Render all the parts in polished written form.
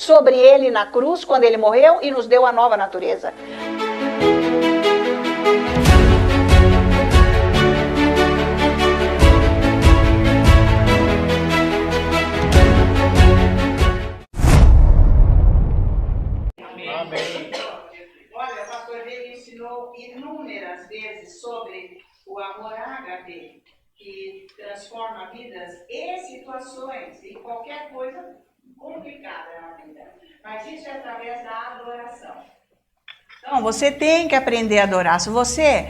sobre ele na cruz, quando ele morreu e nos deu a nova natureza. Amém. Olha, o pastor David ensinou inúmeras vezes sobre o amor ágape, que transforma vidas e situações e qualquer coisa complicada na vida. Mas isso é através da adoração. Então, você tem que aprender a adorar. Se você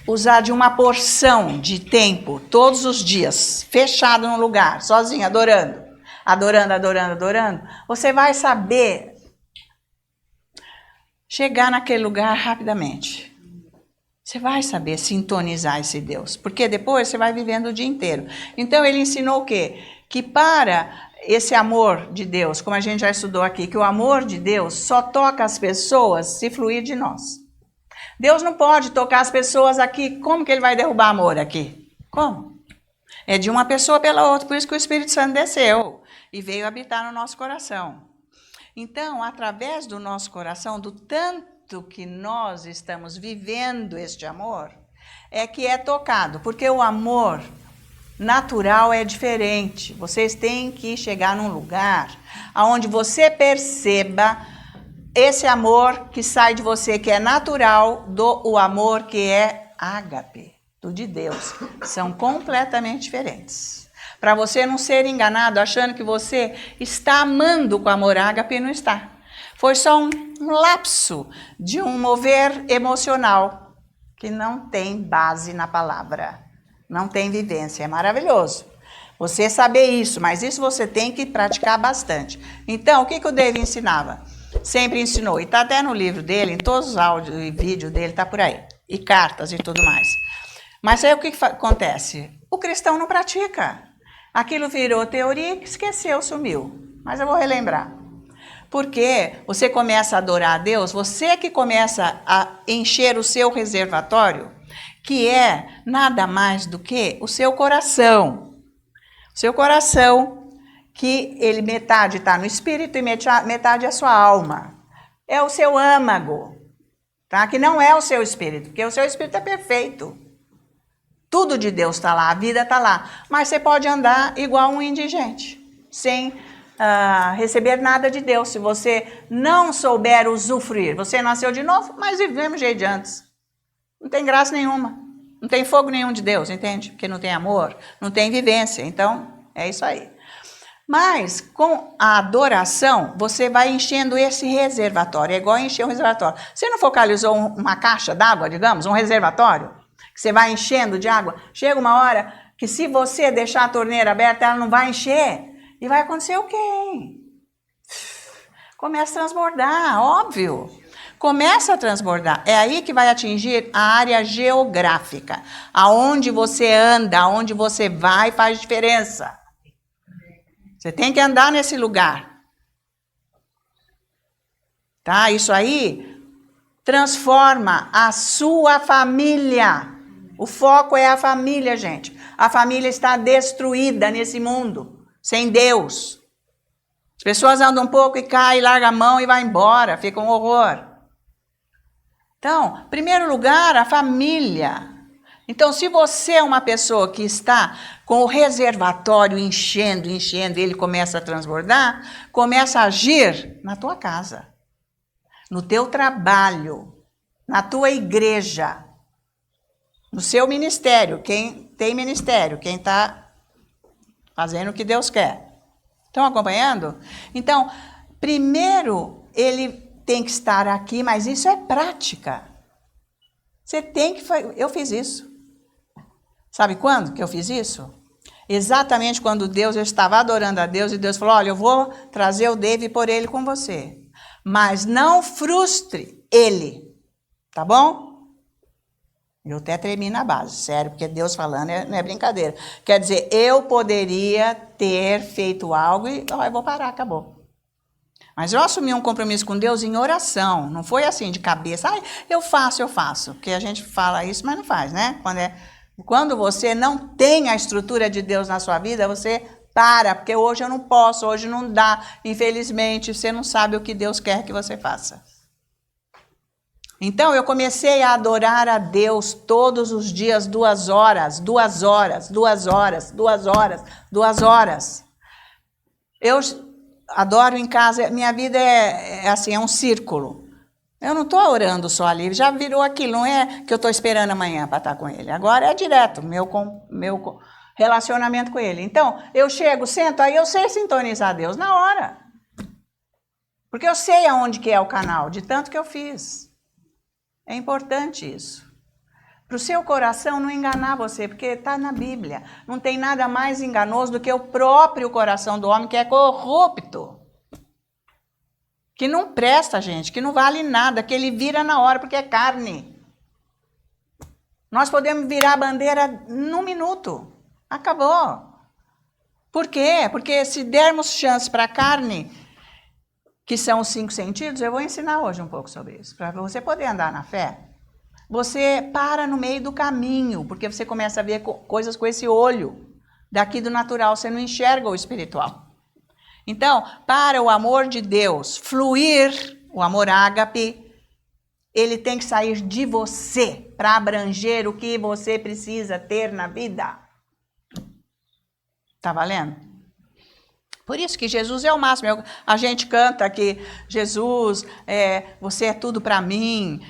usar de uma porção de tempo, todos os dias, fechado num lugar, sozinho, adorando, você vai saber chegar naquele lugar rapidamente. Você vai saber sintonizar esse Deus, porque depois você vai vivendo o dia inteiro. Então ele ensinou o quê? Que para esse amor de Deus, como a gente já estudou aqui, que o amor de Deus só toca as pessoas se fluir de nós. Deus não pode tocar as pessoas aqui. Como que ele vai derrubar amor aqui? Como? É de uma pessoa pela outra, por isso que o Espírito Santo desceu e veio habitar no nosso coração. Então, através do nosso coração, do tanto que nós estamos vivendo este amor, é que é tocado, porque o amor natural é diferente. Vocês têm que chegar num lugar onde você perceba esse amor que sai de você, que é natural, o amor que é ágape, do de Deus. São completamente diferentes. Para você não ser enganado achando que você está amando com amor ágape, não está. Foi só um lapso de um mover emocional que não tem base na palavra, não tem vivência. É maravilhoso você saber isso, mas isso você tem que praticar bastante. Então, o que o David ensinava? Sempre ensinou, e está até no livro dele, em todos os áudios e vídeos dele, está por aí, e cartas e tudo mais. Mas aí o que acontece? O cristão não pratica. Aquilo virou teoria, esqueceu, sumiu. Mas eu vou relembrar. Porque você começa a adorar a Deus, você que começa a encher o seu reservatório, que é nada mais do que o seu coração. O seu coração, que ele metade está no espírito e metade é a sua alma. É o seu âmago, tá? Que não é o seu espírito, porque o seu espírito é perfeito. Tudo de Deus está lá, a vida está lá. Mas você pode andar igual um indigente, sem receber nada de Deus. Se você não souber usufruir, você nasceu de novo, mas vive do mesmo jeito de antes. Não tem graça nenhuma. Não tem fogo nenhum de Deus, entende? Porque não tem amor, não tem vivência. Então, é isso aí. Mas, com a adoração, você vai enchendo esse reservatório. É igual encher um reservatório. Você não focalizou uma caixa d'água, digamos, um reservatório, que você vai enchendo de água? Chega uma hora que se você deixar a torneira aberta, ela não vai encher. E vai acontecer o quê? Começa a transbordar, óbvio. Começa a transbordar. É aí que vai atingir a área geográfica. Aonde você anda, aonde você vai, faz diferença. Você tem que andar nesse lugar. Tá? Isso aí transforma a sua família. O foco é a família, gente. A família está destruída nesse mundo. Sem Deus. As pessoas andam um pouco e caem, largam a mão e vai embora. Fica um horror. Então, em primeiro lugar, a família. Então, se você é uma pessoa que está com o reservatório enchendo, ele começa a transbordar, começa a agir na tua casa, no teu trabalho, na tua igreja, no seu ministério. Quem tem ministério, quem está fazendo o que Deus quer. Estão acompanhando? Então, primeiro, ele tem que estar aqui, mas isso é prática. Você tem que fazer. Eu fiz isso. Sabe quando que eu fiz isso? Exatamente quando eu estava adorando a Deus e Deus falou, olha, eu vou trazer o David e pôr ele com você. Mas não frustre ele. Tá bom? Eu até tremi na base, sério, porque Deus falando não é brincadeira. Quer dizer, eu poderia ter feito algo e eu vou parar, acabou. Mas eu assumi um compromisso com Deus em oração, não foi assim de cabeça, eu faço, porque a gente fala isso, mas não faz, né? Quando você não tem a estrutura de Deus na sua vida, você Para, porque hoje eu não posso, hoje não dá. Infelizmente, você não sabe o que Deus quer que você faça. Então, eu comecei a adorar a Deus todos os dias, 2 horas, 2 horas, 2 horas, 2 horas, 2 horas. Eu adoro em casa, minha vida é assim, é um círculo. Eu não estou orando só ali, já virou aquilo, não é que eu estou esperando amanhã para estar com ele. Agora é direto, meu relacionamento com ele. Então, eu chego, sento, aí eu sei sintonizar Deus na hora. Porque eu sei aonde que é o canal, de tanto que eu fiz. É importante isso. Para o seu coração não enganar você, porque está na Bíblia. Não tem nada mais enganoso do que o próprio coração do homem, que é corrupto. Que não presta, gente, que não vale nada, que ele vira na hora, porque é carne. Nós podemos virar a bandeira num minuto. Acabou. Por quê? Porque se dermos chance para a carne, que são os 5 sentidos, eu vou ensinar hoje um pouco sobre isso, para você poder andar na fé. Você para no meio do caminho, porque você começa a ver coisas com esse olho. Daqui do natural, você não enxerga o espiritual. Então, para o amor de Deus fluir, o amor ágape, ele tem que sair de você para abranger o que você precisa ter na vida. Tá valendo? Por isso que Jesus é o máximo. A gente canta que Jesus, você é tudo para mim,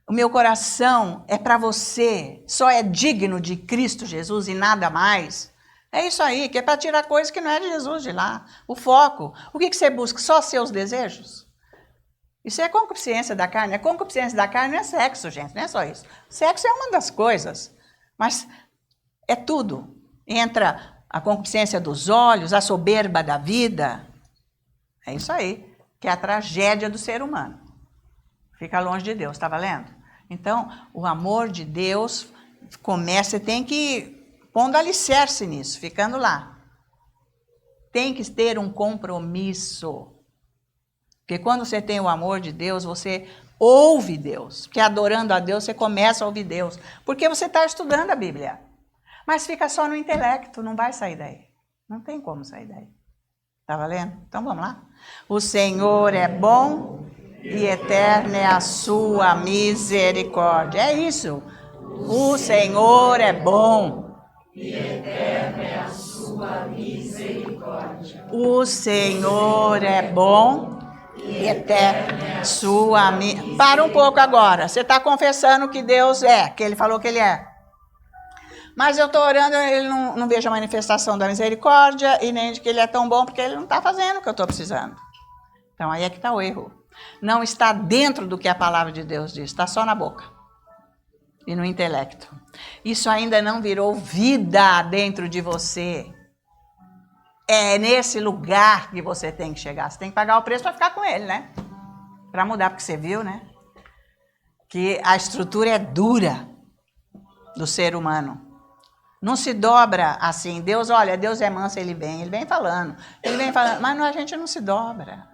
o meu coração é para você, só é digno de Cristo Jesus e nada mais. É isso aí, que é para tirar coisa que não é de Jesus de lá. O foco. O que você busca? Só seus desejos? Isso é concupiscência da carne. A concupiscência da carne não é sexo, gente, não é só isso. Sexo é uma das coisas, mas é tudo. Entra a concupiscência dos olhos, a soberba da vida. É isso aí, que é a tragédia do ser humano. Fica longe de Deus, tá valendo? Então, o amor de Deus começa, você tem que ir pondo alicerce nisso, ficando lá. Tem que ter um compromisso. Porque quando você tem o amor de Deus, você ouve Deus. Porque adorando a Deus, você começa a ouvir Deus. Porque você está estudando a Bíblia. Mas fica só no intelecto, não vai sair daí. Não tem como sair daí. Tá valendo? Então vamos lá. O Senhor é bom e eterna é a sua misericórdia. É isso. O Senhor é bom. E eterna é a sua misericórdia. O Senhor é bom e eterna é a sua misericórdia. Para um pouco agora. Você está confessando que Deus é, que Ele falou que Ele é. Mas eu estou orando, Ele não vejo a manifestação da misericórdia e nem de que Ele é tão bom, porque Ele não está fazendo o que eu estou precisando. Então aí é que está o erro. Não está dentro do que a palavra de Deus diz, está só na boca e no intelecto. Isso ainda não virou vida dentro de você. É nesse lugar que você tem que chegar. Você tem que pagar o preço para ficar com ele, né? Para mudar, porque você viu, né? Que a estrutura é dura do ser humano. Não se dobra assim. Deus, olha, Deus é manso, Ele vem falando. Ele vem falando, mas a gente não se dobra.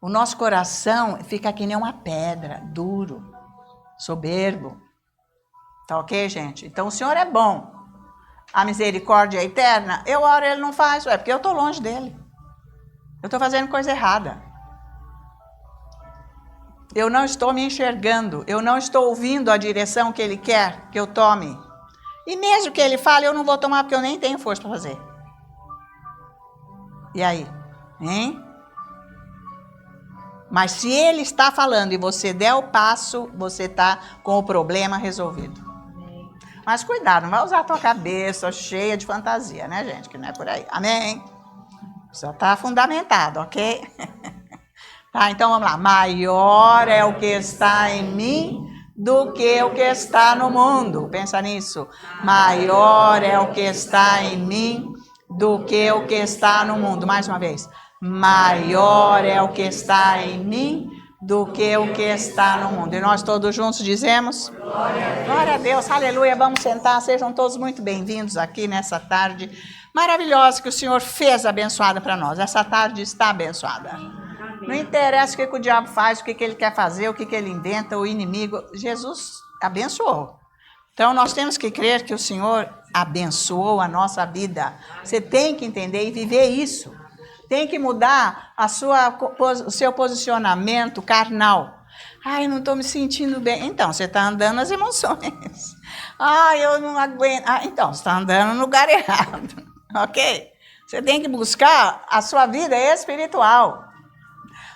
O nosso coração fica que nem uma pedra, duro, soberbo. Tá ok, gente? Então o Senhor é bom. A misericórdia é eterna. Eu oro, Ele não faz. É porque eu estou longe dEle. Eu estou fazendo coisa errada. Eu não estou me enxergando. Eu não estou ouvindo a direção que Ele quer que eu tome. E mesmo que Ele fale, eu não vou tomar porque eu nem tenho força para fazer. E aí? Hein? Mas se Ele está falando e você der o passo, você está com o problema resolvido. Mas cuidado, não vai usar a tua cabeça cheia de fantasia, né, gente? Que não é por aí. Amém? Só está fundamentado, ok? Tá, então vamos lá. Maior é o que está em mim do que o que está no mundo. Pensa nisso. Maior é o que está em mim do que o que está no mundo. Mais uma vez. Maior é o que está em mim do que o que está no mundo. E nós todos juntos dizemos: glória a Deus, aleluia. Vamos sentar, sejam todos muito bem-vindos aqui nessa tarde maravilhosa que o Senhor fez abençoada para nós. Essa tarde está abençoada. Não interessa o que o diabo faz, o que ele quer fazer, o que ele inventa, o inimigo. Jesus abençoou. Então nós temos que crer que o Senhor abençoou a nossa vida. Você tem que entender e viver isso. Tem que mudar o seu posicionamento carnal. Ai, não estou me sentindo bem. Então, você está andando nas emoções. Ai, eu não aguento. Ah, então, você está andando no lugar errado. Ok? Você tem que buscar a sua vida espiritual.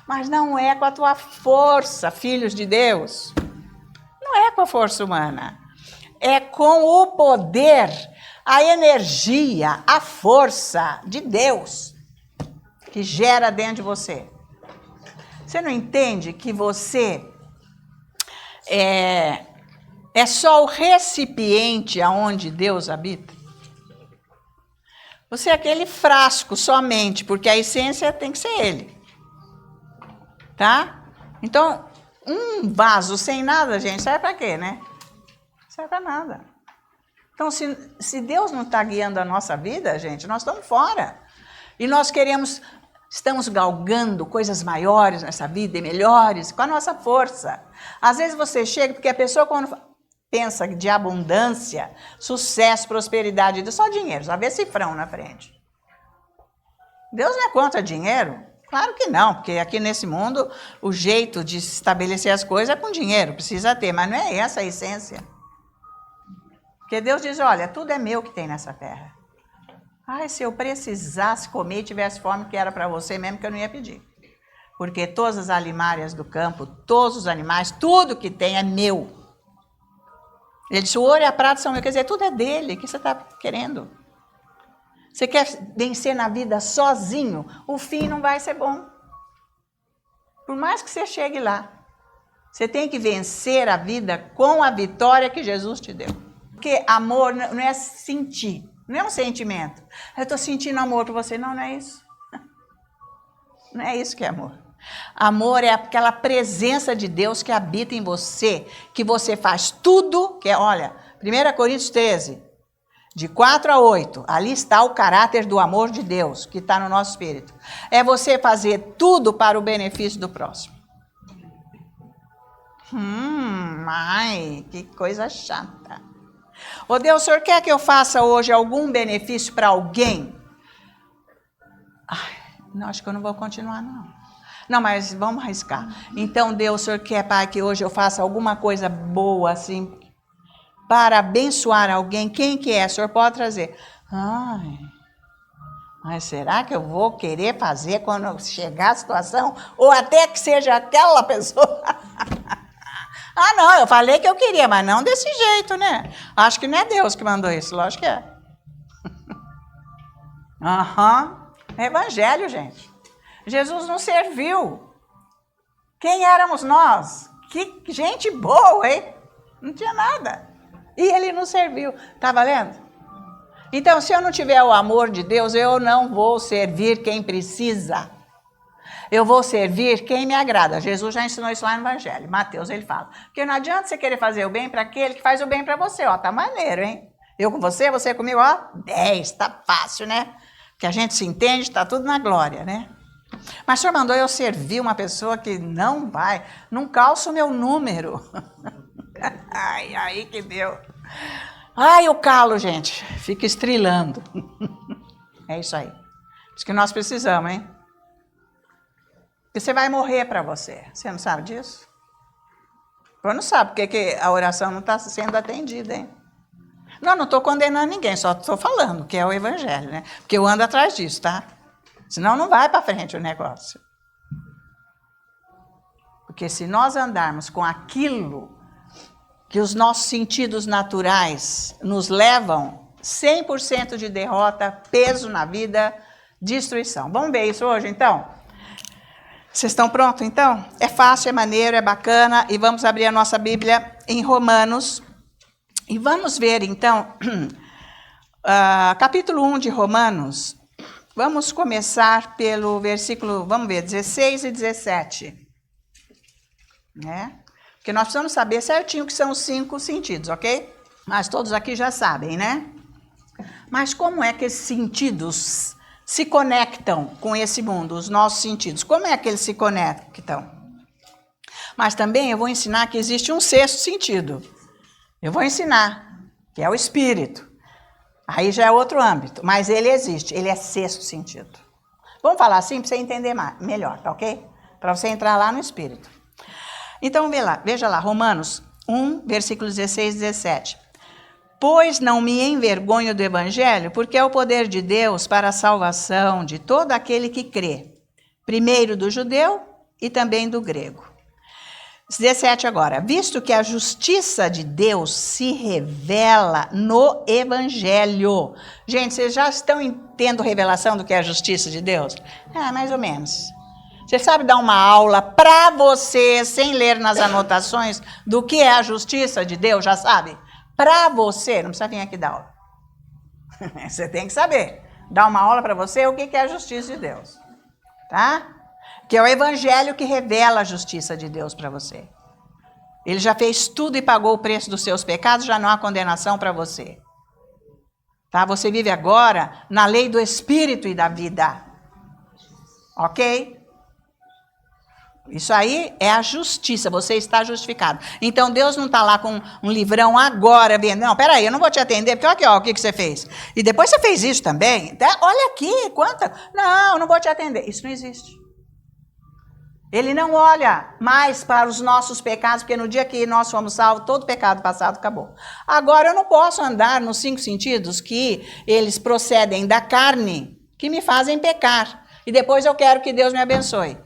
Mas não é com a tua força, filhos de Deus. Não é com a força humana. É com o poder, a energia, a força de Deus que gera dentro de você. Você não entende que você é só o recipiente aonde Deus habita? Você é aquele frasco somente, porque a essência tem que ser Ele. Tá? Então, um vaso sem nada, gente, serve para quê, né? Serve para nada. Então, se Deus não está guiando a nossa vida, gente, nós estamos fora. E nós estamos galgando coisas maiores nessa vida e melhores com a nossa força. Às vezes você chega, porque a pessoa quando pensa de abundância, sucesso, prosperidade, só dinheiro, só vê cifrão na frente. Deus não é contra dinheiro? Claro que não, porque aqui nesse mundo o jeito de estabelecer as coisas é com dinheiro, precisa ter, mas não é essa a essência. Porque Deus diz, olha, tudo é meu que tem nessa terra. Ai, se eu precisasse comer e tivesse fome, que era para você mesmo, que eu não ia pedir. Porque todas as alimárias do campo, todos os animais, tudo que tem é meu. Ele disse, o ouro e a prata são meus, quer dizer, tudo é dele, o que você está querendo? Você quer vencer na vida sozinho, o fim não vai ser bom. Por mais que você chegue lá, você tem que vencer a vida com a vitória que Jesus te deu. Porque amor não é sentir, não é um sentimento. Eu estou sentindo amor por você. Não, não é isso. Não é isso que é amor. Amor é aquela presença de Deus que habita em você, que você faz tudo, que é, olha, 1 Coríntios 13, de 4 a 8, ali está o caráter do amor de Deus, que está no nosso espírito. É você fazer tudo para o benefício do próximo. Ai, que coisa chata. Ô Deus, o senhor quer que eu faça hoje algum benefício para alguém? Ai, não, acho que eu não vou continuar, não. Não, mas vamos arriscar. Então, Deus, o senhor quer, Pai, que hoje eu faça alguma coisa boa, assim, para abençoar alguém? Quem que é? O senhor pode trazer. Ai, mas será que eu vou querer fazer quando chegar a situação? Ou até que seja aquela pessoa? Ah, não, eu falei que eu queria, mas não desse jeito, né? Acho que não é Deus que mandou isso, lógico que é. É evangelho, gente. Jesus nos serviu. Quem éramos nós? Que gente boa, hein? Não tinha nada. E ele nos serviu. Tá valendo? Então, se eu não tiver o amor de Deus, eu não vou servir quem precisa. Eu vou servir quem me agrada. Jesus já ensinou isso lá no Evangelho. Mateus, ele fala. Porque não adianta você querer fazer o bem para aquele que faz o bem para você. Ó, tá maneiro, hein? Eu com você, você comigo, ó, 10. Tá fácil, né? Que a gente se entende, tá tudo na glória, né? Mas o senhor mandou eu servir uma pessoa que não vai, não calça o meu número. Ai, aí que deu. Ai, o calo, gente, fica estrilando. É isso aí. Isso que nós precisamos, hein? Porque você vai morrer para você. Você não sabe disso? Eu não sabe porque que a oração não está sendo atendida, hein? Não estou condenando ninguém, só estou falando que é o evangelho, né? Porque eu ando atrás disso, tá? Senão não vai para frente o negócio. Porque se nós andarmos com aquilo que os nossos sentidos naturais nos levam, 100% de derrota, peso na vida, destruição. Vamos ver isso hoje, então? Vocês estão prontos, então? É fácil, é maneiro, é bacana. E vamos abrir a nossa Bíblia em Romanos. E vamos ver, então, capítulo 1 de Romanos. Vamos começar pelo versículo, vamos ver, 16 e 17. Né? Porque nós precisamos saber certinho o que são os 5 sentidos, ok? Mas todos aqui já sabem, né? Mas como é que esses sentidos se conectam com esse mundo, os nossos sentidos? Como é que eles se conectam? Mas também eu vou ensinar que existe um 6º sentido. Eu vou ensinar, que é o espírito. Aí já é outro âmbito, mas ele existe, ele é sexto sentido. Vamos falar assim para você entender melhor, tá ok? Para você entrar lá no Espírito. Então, veja lá, Romanos 1, versículos 16 e 17. Pois não me envergonho do Evangelho, porque é o poder de Deus para a salvação de todo aquele que crê, primeiro do judeu e também do grego. 17 agora. Visto que a justiça de Deus se revela no Evangelho. Gente, vocês já estão tendo revelação do que é a justiça de Deus? Mais ou menos. Você sabe dar uma aula para você, sem ler nas anotações, do que é a justiça de Deus? Já sabe? Para você, não precisa vir aqui dar aula. Você tem que saber. Dar uma aula para você o que é a justiça de Deus. Tá? Que é o Evangelho que revela a justiça de Deus para você. Ele já fez tudo e pagou o preço dos seus pecados, já não há condenação para você. Tá? Você vive agora na lei do Espírito e da vida. Ok? Isso aí é a justiça, você está justificado. Então Deus não está lá com um livrão agora, vendo, não, peraí, eu não vou te atender, porque olha aqui, ó, o que você fez. E depois você fez isso também, olha aqui, quanta... Não, eu não vou te atender. Isso não existe. Ele não olha mais para os nossos pecados, porque no dia que nós fomos salvos, todo pecado passado acabou. Agora, eu não posso andar nos 5 sentidos que eles procedem da carne, que me fazem pecar. E depois eu quero que Deus me abençoe.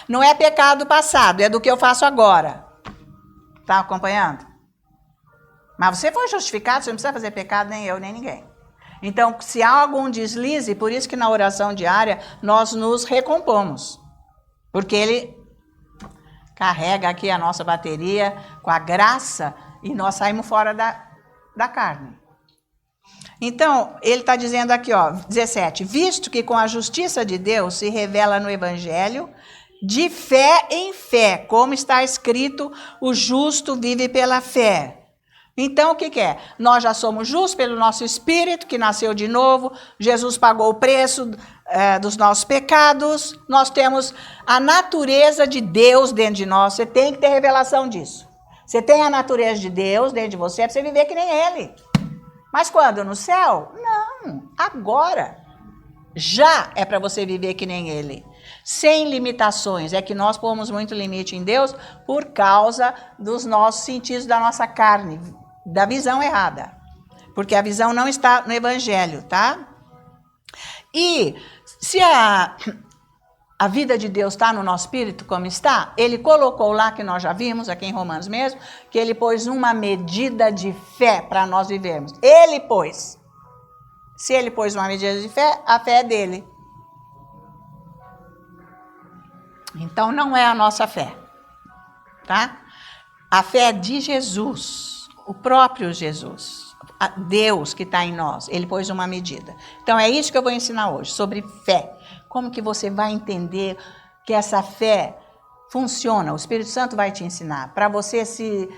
Não é pecado passado, é do que eu faço agora. Está acompanhando? Mas você foi justificado, você não precisa fazer pecado, nem eu, nem ninguém. Então, se há algum deslize, por isso que na oração diária nós nos recompomos. Porque ele carrega aqui a nossa bateria com a graça e nós saímos fora da carne. Então, ele está dizendo aqui, ó, 17. Visto que com a justiça de Deus se revela no Evangelho, de fé em fé, como está escrito, o justo vive pela fé. Então, o que é? Nós já somos justos pelo nosso espírito, que nasceu de novo. Jesus pagou o preço dos nossos pecados. Nós temos a natureza de Deus dentro de nós. Você tem que ter revelação disso. Você tem a natureza de Deus dentro de você, é para você viver que nem Ele. Mas quando? No céu? Não, agora. Já é para você viver que nem Ele. Sem limitações. É que nós pomos muito limite em Deus por causa dos nossos sentidos, da nossa carne, da visão errada. Porque a visão não está no Evangelho, tá? E se a vida de Deus está no nosso espírito, como está, Ele colocou lá, que nós já vimos, aqui em Romanos mesmo, que Ele pôs uma medida de fé para nós vivermos. Ele pôs. Se Ele pôs uma medida de fé, a fé é dele. Então, não é a nossa fé, tá? A fé é de Jesus, o próprio Jesus, Deus que está em nós, Ele pôs uma medida. Então, é isso que eu vou ensinar hoje, sobre fé. Como que você vai entender que essa fé funciona? O Espírito Santo vai te ensinar, para você se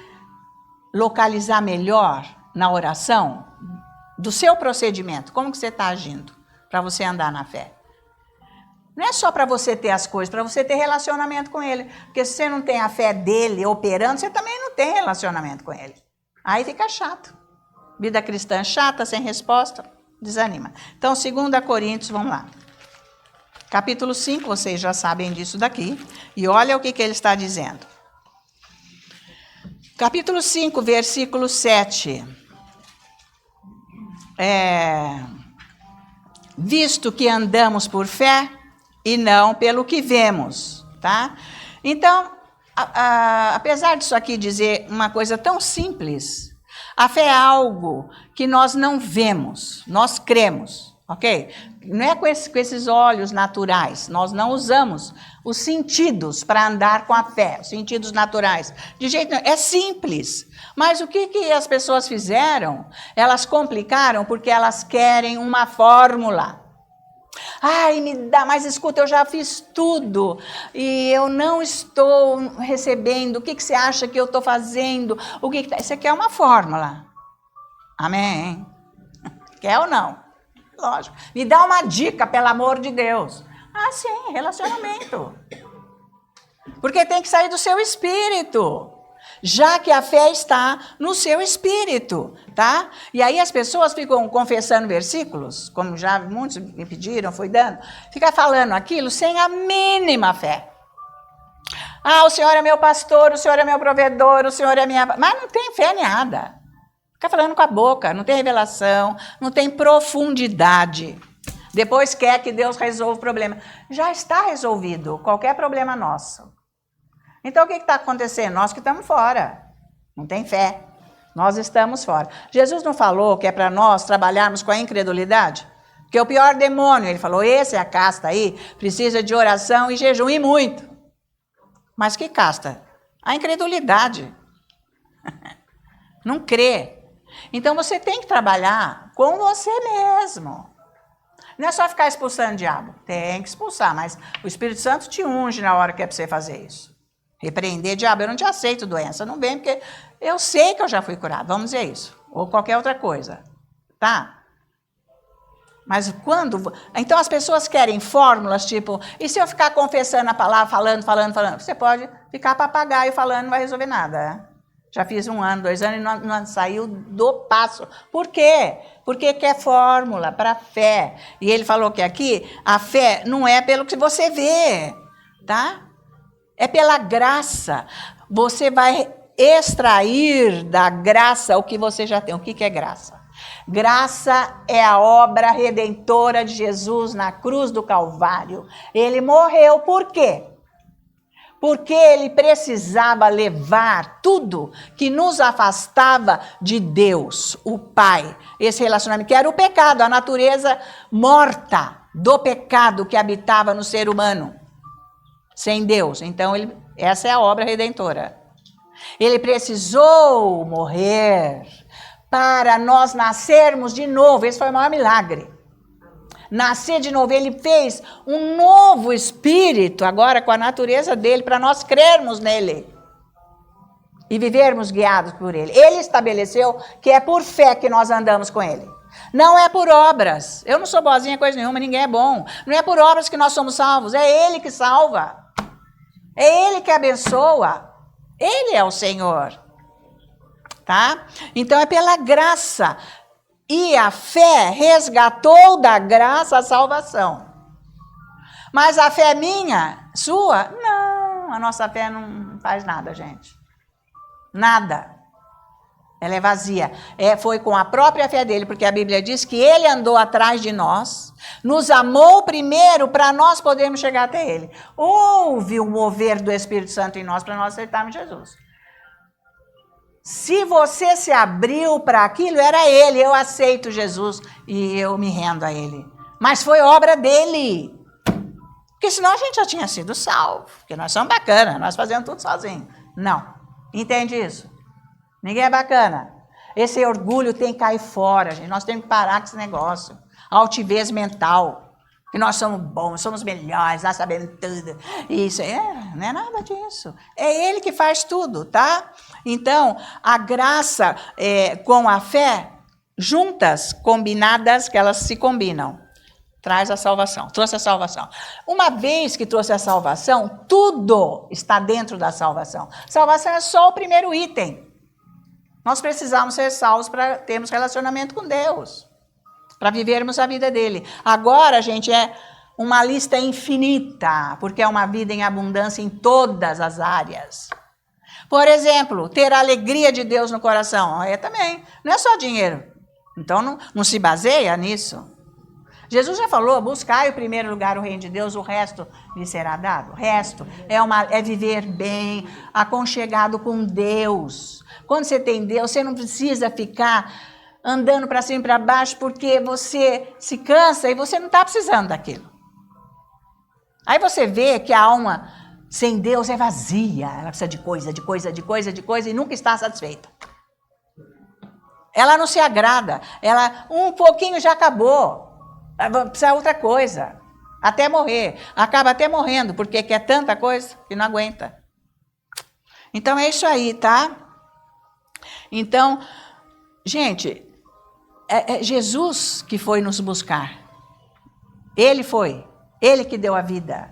localizar melhor na oração, do seu procedimento, como que você está agindo, para você andar na fé. Não é só para você ter as coisas, para você ter relacionamento com Ele. Porque se você não tem a fé dele operando, você também não tem relacionamento com Ele. Aí fica chato. Vida cristã chata, sem resposta, desanima. Então, 2 Coríntios, vamos lá. Capítulo 5, vocês já sabem disso daqui. E olha o que ele está dizendo. Capítulo 5, versículo 7. Visto que andamos por fé e não pelo que vemos, tá? Então, apesar disso aqui dizer uma coisa tão simples, a fé é algo que nós não vemos, nós cremos, ok? Não é com esses olhos naturais, nós não usamos os sentidos para andar com a fé, os sentidos naturais. De jeito nenhum, é simples. Mas o que as pessoas fizeram? Elas complicaram porque elas querem uma fórmula. Ai, me dá, mas escuta, eu já fiz tudo e eu não estou recebendo. O que você acha que eu estou fazendo? Isso aqui é uma fórmula. Amém? Quer ou não? Lógico. Me dá uma dica, pelo amor de Deus. Ah, sim, relacionamento. Porque tem que sair do seu espírito. já que a fé está no seu espírito, tá? E aí as pessoas ficam confessando versículos, como já muitos me pediram, fui dando, fica falando aquilo sem a mínima fé. Ah, o Senhor é meu pastor, o Senhor é meu provedor, o Senhor é minha... Mas não tem fé em nada. Fica falando com a boca, não tem revelação, não tem profundidade. Depois quer que Deus resolva o problema. Já está resolvido qualquer problema nosso. Então o que está acontecendo? Nós que estamos fora. Não tem fé. Nós estamos fora. Jesus não falou que é para nós trabalharmos com a incredulidade? Porque o pior demônio, ele falou, esse é a casta aí, precisa de oração e jejum e muito. Mas que casta? A incredulidade. Não crê. Então você tem que trabalhar com você mesmo. Não é só ficar expulsando o diabo. Tem que expulsar, mas o Espírito Santo te unge na hora que é para você fazer isso. Repreender diabo, eu não te aceito doença, não vem, porque eu sei que eu já fui curado, vamos dizer isso. Ou qualquer outra coisa, tá? Mas quando... Então as pessoas querem fórmulas, tipo, e se eu ficar confessando a palavra, falando? Você pode ficar papagaio falando, não vai resolver nada. Já fiz 1 ano, 2 anos e não saiu do passo. Por quê? Porque quer fórmula para fé. E ele falou que aqui a fé não é pelo que você vê, tá? É pela graça. Você vai extrair da graça o que você já tem. O que é graça? Graça é a obra redentora de Jesus na cruz do Calvário. Ele morreu por quê? Porque ele precisava levar tudo que nos afastava de Deus, o Pai. Esse relacionamento que era o pecado, a natureza morta do pecado que habitava no ser humano. Sem Deus. Então, essa é a obra redentora. Ele precisou morrer para nós nascermos de novo. Esse foi o maior milagre. Nascer de novo. Ele fez um novo espírito, agora com a natureza dele, para nós crermos nele. E vivermos guiados por ele. Ele estabeleceu que é por fé que nós andamos com ele. Não é por obras. Eu não sou boazinha, coisa nenhuma, ninguém é bom. Não é por obras que nós somos salvos. É ele que salva. É ele que abençoa. Ele é o Senhor. Tá? Então é pela graça. E a fé resgatou da graça a salvação. Mas a fé é minha, sua? Não, a nossa fé não faz nada, gente. Nada. Ela é vazia. Foi com a própria fé dele, porque a Bíblia diz que ele andou atrás de nós, nos amou primeiro para nós podermos chegar até ele. Houve o mover do Espírito Santo em nós para nós aceitarmos Jesus. Se você se abriu para aquilo, era ele. Eu aceito Jesus e eu me rendo a ele. Mas foi obra dele. Porque senão a gente já tinha sido salvo. Porque nós somos bacanas, nós fazemos tudo sozinhos. Não. Entende isso? Ninguém é bacana. Esse orgulho tem que cair fora, gente. Nós temos que parar com esse negócio. A altivez mental. Que nós somos bons, somos melhores, nós sabemos tudo. Isso não é nada disso. É ele que faz tudo, tá? Então, a graça com a fé, juntas, combinadas, que elas se combinam, traz a salvação, trouxe a salvação. Uma vez que trouxe a salvação, tudo está dentro da salvação. Salvação é só o primeiro item. Nós precisamos ser salvos para termos relacionamento com Deus, para vivermos a vida dele. Agora, gente, é uma lista infinita, porque é uma vida em abundância em todas as áreas. Por exemplo, ter a alegria de Deus no coração. Também, não é só dinheiro. Então, não se baseia nisso. Jesus já falou, buscai em primeiro lugar o reino de Deus, o resto lhe será dado. O resto é viver bem, aconchegado com Deus. Quando você tem Deus, você não precisa ficar andando para cima e para baixo, porque você se cansa e você não está precisando daquilo. Aí você vê que a alma sem Deus é vazia, ela precisa de coisa e nunca está satisfeita. Ela não se agrada, ela um pouquinho já acabou, precisa de outra coisa, até morrer, acaba até morrendo, porque quer tanta coisa que não aguenta. Então é isso aí, tá? Então, gente, é Jesus que foi nos buscar. Ele foi, ele que deu a vida.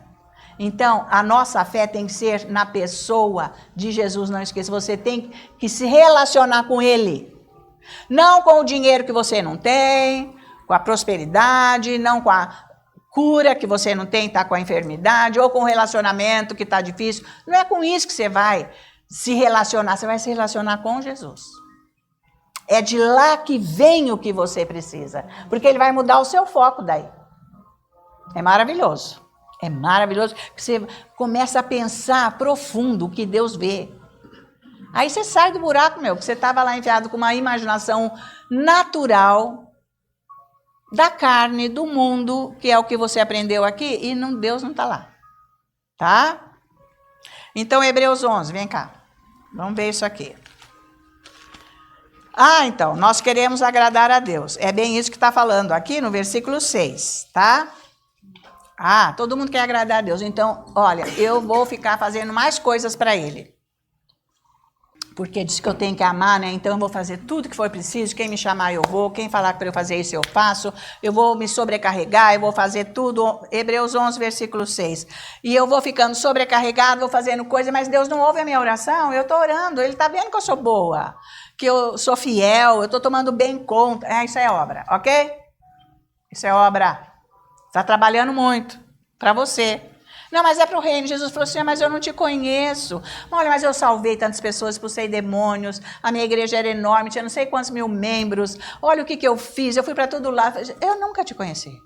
Então, a nossa fé tem que ser na pessoa de Jesus, não esqueça. Você tem que se relacionar com Ele. Não com o dinheiro que você não tem, com a prosperidade, não com a cura que você não tem, está com a enfermidade, ou com o relacionamento que está difícil. Não é com isso que você vai se relacionar, você vai se relacionar com Jesus. É de lá que vem o que você precisa, porque Ele vai mudar o seu foco daí. É maravilhoso. É maravilhoso que você começa a pensar profundo o que Deus vê. Aí você sai do buraco, que você estava lá enfiado com uma imaginação natural da carne, do mundo, que é o que você aprendeu aqui, e Deus não está lá. Tá? Então, Hebreus 11, vem cá. Vamos ver isso aqui. Então, nós queremos agradar a Deus. É bem isso que está falando aqui no versículo 6, tá? Todo mundo quer agradar a Deus. Então, olha, eu vou ficar fazendo mais coisas para Ele. Porque diz que eu tenho que amar, né? Então eu vou fazer tudo que for preciso. Quem me chamar eu vou. Quem falar para eu fazer isso eu faço. Eu vou me sobrecarregar, eu vou fazer tudo. Hebreus 11, versículo 6. E eu vou ficando sobrecarregado, vou fazendo coisa, mas Deus não ouve a minha oração. Eu estou orando, Ele está vendo que eu sou boa, que eu sou fiel, eu estou tomando bem conta. Isso é obra, ok? Isso é obra. Está trabalhando muito para você. Não, mas é para o reino. Jesus falou assim, mas eu não te conheço. Olha, mas eu salvei tantas pessoas, expulsei demônios, a minha igreja era enorme, tinha não sei quantos mil membros. Olha o que eu fiz, eu fui para todo lado. Eu nunca te conheci.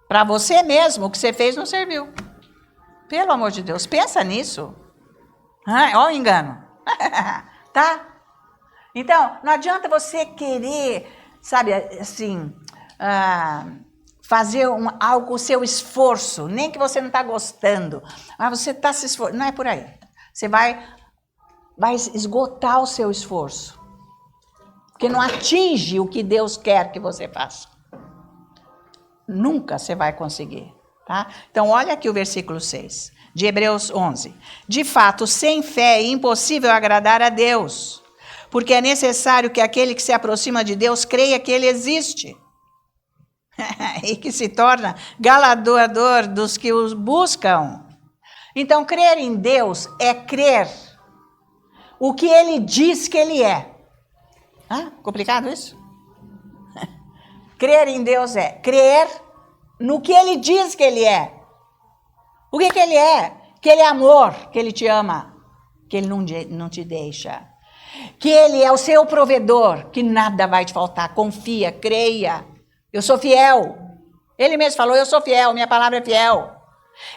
Para você mesmo, o que você fez não serviu. Pelo amor de Deus, pensa nisso. Olha o engano. Tá? Então, não adianta você querer, sabe, assim... fazer algo com o seu esforço, nem que você não está gostando, mas você está se esforçando, não é por aí. Você vai esgotar o seu esforço, porque não atinge o que Deus quer que você faça. Nunca você vai conseguir, tá? Então, olha aqui o versículo 6, de Hebreus 11. De fato, sem fé é impossível agradar a Deus, porque é necessário que aquele que se aproxima de Deus creia que Ele existe, e que se torna galardoador dos que os buscam. Então, crer em Deus é crer o que Ele diz que Ele é. Complicado isso? Crer em Deus é crer no que Ele diz que Ele é. O que Ele é? Que Ele é amor, que Ele te ama, que Ele não te deixa. Que Ele é o seu provedor, que nada vai te faltar. Confia, creia. Eu sou fiel. Ele mesmo falou, eu sou fiel, minha palavra é fiel.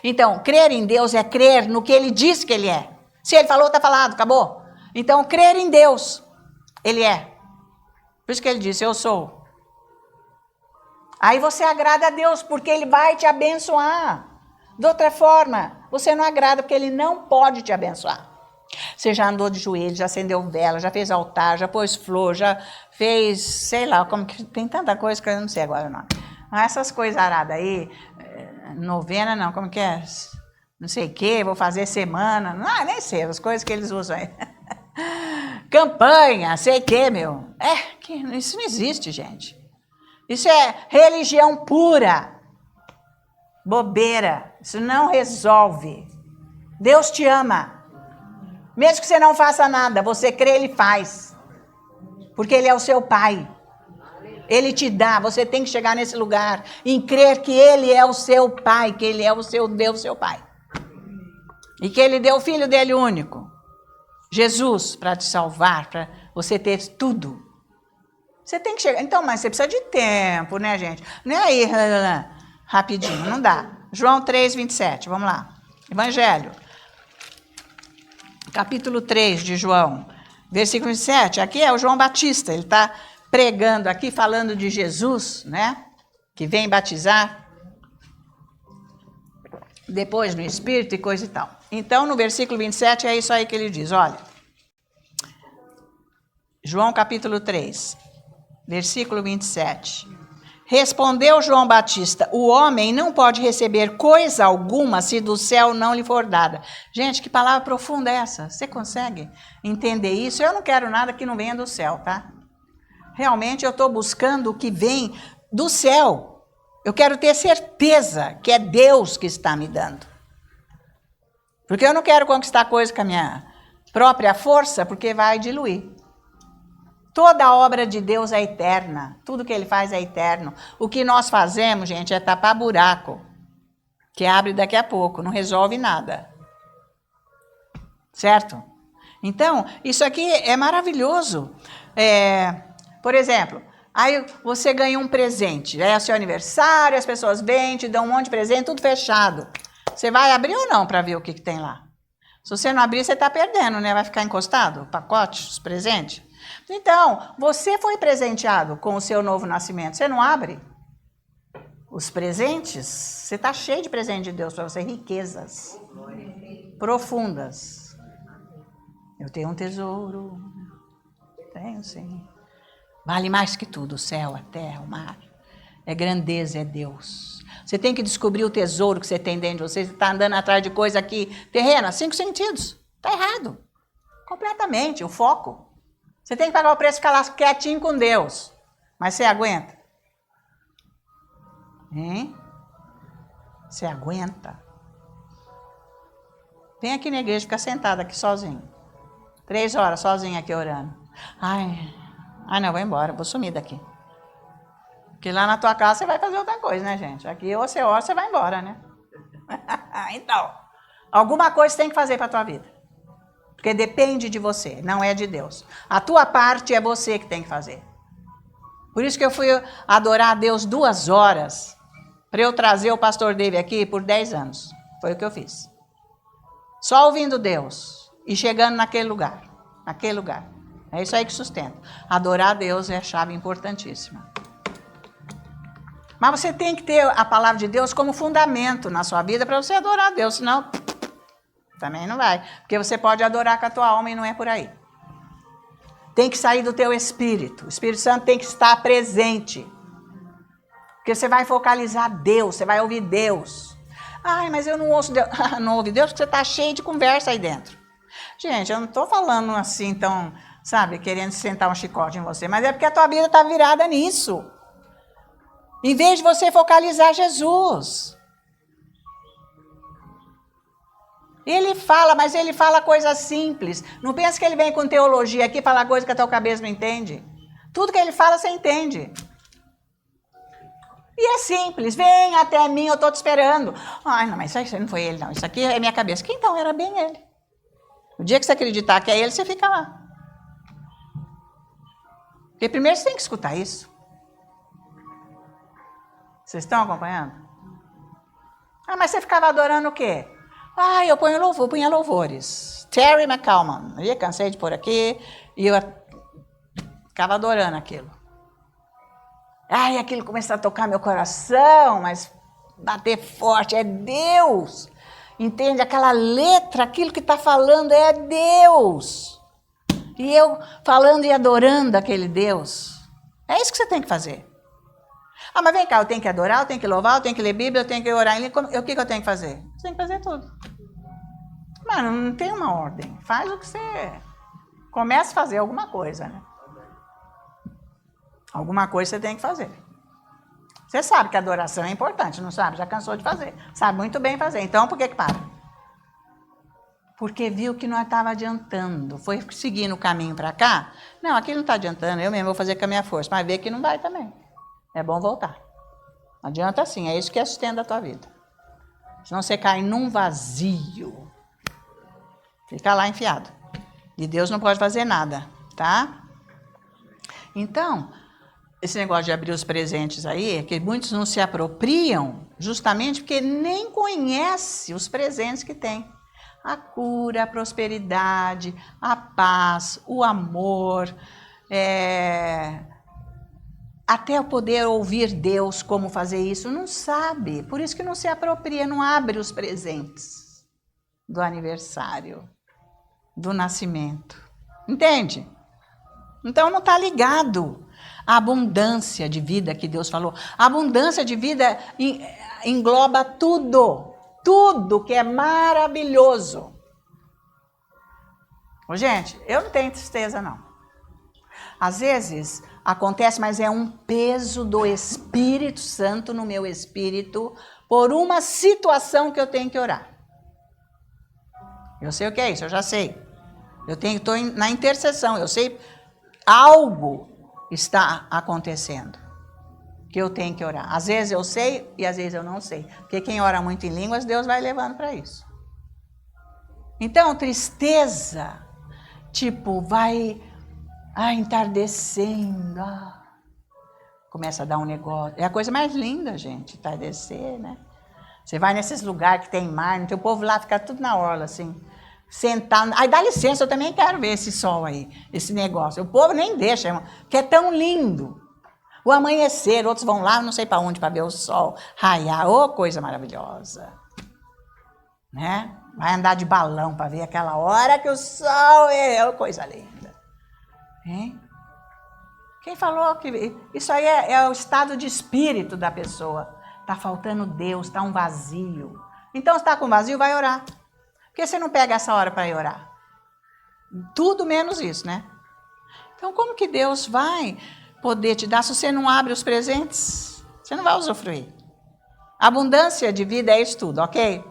Então, crer em Deus é crer no que Ele diz que Ele é. Se Ele falou, está falado, acabou. Então, crer em Deus, Ele é. Por isso que Ele disse, eu sou. Aí você agrada a Deus, porque Ele vai te abençoar. De outra forma, você não agrada, porque Ele não pode te abençoar. Você já andou de joelhos, já acendeu vela, já fez altar, já pôs flor, já fez, sei lá, como que tem tanta coisa que eu não sei agora o nome. Mas essas coisas aradas aí, novena não, como que é? Não sei o que, vou fazer semana, nem sei, as coisas que eles usam aí. Campanha, sei o que, isso não existe, gente. Isso é religião pura, bobeira, isso não resolve. Deus te ama. Mesmo que você não faça nada, você crê, Ele faz. Porque Ele é o seu Pai. Ele te dá, você tem que chegar nesse lugar em crer que Ele é o seu Pai, que Ele é o seu Deus, seu Pai. E que Ele deu o Filho dele único, Jesus, para te salvar, para você ter tudo. Você tem que chegar. Então, mas você precisa de tempo, né, gente? Não é aí, rapidinho, não dá. João 3, 27, vamos lá. Evangelho. Capítulo 3 de João, versículo 27, aqui é o João Batista, ele está pregando aqui, falando de Jesus, né, que vem batizar, depois no Espírito e coisa e tal. Então, no versículo 27, é isso aí que ele diz, olha, João capítulo 3, versículo 27. Respondeu João Batista, o homem não pode receber coisa alguma se do céu não lhe for dada. Gente, que palavra profunda é essa? Você consegue entender isso? Eu não quero nada que não venha do céu, tá? Realmente eu estou buscando o que vem do céu. Eu quero ter certeza que é Deus que está me dando. Porque eu não quero conquistar coisa com a minha própria força, porque vai diluir. Toda a obra de Deus é eterna. Tudo que Ele faz é eterno. O que nós fazemos, gente, é tapar buraco, que abre daqui a pouco, não resolve nada. Certo? Então, isso aqui é maravilhoso. Por exemplo, aí você ganha um presente, é seu aniversário, as pessoas vêm, te dão um monte de presente, tudo fechado. Você vai abrir ou não para ver o que tem lá? Se você não abrir, você está perdendo, né? Vai ficar encostado o pacote, os presentes. Então, você foi presenteado com o seu novo nascimento. Você não abre os presentes? Você está cheio de presente de Deus para você, riquezas profundas. Eu tenho um tesouro. Tenho, sim. Vale mais que tudo, o céu, a terra, o mar. É grandeza, é Deus. Você tem que descobrir o tesouro que você tem dentro de você. Você está andando atrás de coisa aqui terrena, 5 sentidos. Está errado. Completamente, o foco. Você tem que pagar o preço e ficar lá quietinho com Deus. Mas você aguenta? Hein? Você aguenta? Vem aqui na igreja, fica sentado aqui sozinho. 3 horas sozinho aqui orando. Ai, não, vou embora, vou sumir daqui. Porque lá na tua casa você vai fazer outra coisa, né, gente? Aqui ou você ora, você vai embora, né? Então, alguma coisa você tem que fazer para a tua vida. Porque depende de você, não é de Deus. A tua parte é você que tem que fazer. Por isso que eu fui adorar a Deus 2 horas, para eu trazer o pastor David aqui por 10 anos. Foi o que eu fiz. Só ouvindo Deus e chegando naquele lugar. Naquele lugar. É isso aí que sustenta. Adorar a Deus é a chave importantíssima. Mas você tem que ter a palavra de Deus como fundamento na sua vida para você adorar a Deus, senão também não vai. Porque você pode adorar com a tua alma e não é por aí. Tem que sair do teu espírito. O Espírito Santo tem que estar presente. Porque você vai focalizar Deus, você vai ouvir Deus. Ai, mas eu não ouço Deus. Não ouve Deus porque você está cheio de conversa aí dentro. Gente, eu não estou falando assim, então, sabe, querendo sentar um chicote em você, mas é porque a tua vida está virada nisso. Em vez de você focalizar Jesus. Ele fala, mas ele fala coisas simples. Não pensa que ele vem com teologia aqui falar coisa que a tua cabeça não entende. Tudo que ele fala, você entende. E é simples. Vem até mim, eu estou te esperando. Ai, não, mas isso não foi ele, não. Isso aqui é minha cabeça. Que então era bem ele. O dia que você acreditar que é ele, você fica lá. Porque primeiro você tem que escutar isso. Vocês estão acompanhando? Ah, mas você ficava adorando o quê? Ah, eu ponho louvor, punha louvores. Terry McCallman. Eu cansei de pôr aqui e eu ficava adorando aquilo. Ai, aquilo começou a tocar meu coração, mas bater forte. É Deus. Entende? Aquela letra, aquilo que está falando é Deus. E eu falando e adorando aquele Deus. É isso que você tem que fazer. Ah, mas vem cá, eu tenho que adorar, eu tenho que louvar, eu tenho que ler Bíblia, eu tenho que orar. O que eu tenho que fazer? Você tem que fazer tudo. Mano, não tem uma ordem. Faz o que você... Começa a fazer alguma coisa, né? Alguma coisa você tem que fazer. Você sabe que a adoração é importante, não sabe? Já cansou de fazer. Sabe muito bem fazer. Então, por que para? Porque viu que não estava adiantando. Foi seguindo o caminho para cá. Não, aqui não está adiantando. Eu mesmo vou fazer com a minha força. Mas vê que não vai também. É bom voltar. Não adianta assim. É isso que é sustento da tua vida. Senão você cai num vazio. Fica lá enfiado. E Deus não pode fazer nada, tá? Então, esse negócio de abrir os presentes aí, é que muitos não se apropriam justamente porque nem conhece os presentes que tem. A cura, a prosperidade, a paz, o amor, até o poder ouvir Deus como fazer isso, não sabe. Por isso que não se apropria, não abre os presentes do aniversário, do nascimento. Entende? Então não está ligado à abundância de vida que Deus falou. A abundância de vida engloba tudo. Tudo que é maravilhoso. Ô, gente, eu não tenho tristeza, não. Às vezes acontece, mas é um peso do Espírito Santo no meu espírito por uma situação que eu tenho que orar. Eu sei o que é isso, eu já sei. Eu estou na intercessão, eu sei algo está acontecendo que eu tenho que orar. Às vezes eu sei e às vezes eu não sei. Porque quem ora muito em línguas, Deus vai levando para isso. Então, tristeza, tipo, vai entardecendo. Começa a dar um negócio. É a coisa mais linda, gente, entardecer, né? Você vai nesses lugares que tem mar, o povo lá fica tudo na orla, assim, sentado. Aí dá licença, eu também quero ver esse sol aí, esse negócio. O povo nem deixa, irmão, que é tão lindo. O amanhecer, outros vão lá, não sei para onde, para ver o sol raiar. Ô, coisa maravilhosa. Né? Vai andar de balão para ver aquela hora que o sol é coisa linda. Hein? Quem falou que isso aí é o estado de espírito da pessoa? Está faltando Deus, está um vazio. Então, se está com vazio, vai orar. Por que você não pega essa hora para ir orar? Tudo menos isso, né? Então, como que Deus vai poder te dar se você não abre os presentes? Você não vai usufruir. Abundância de vida é isso tudo, ok?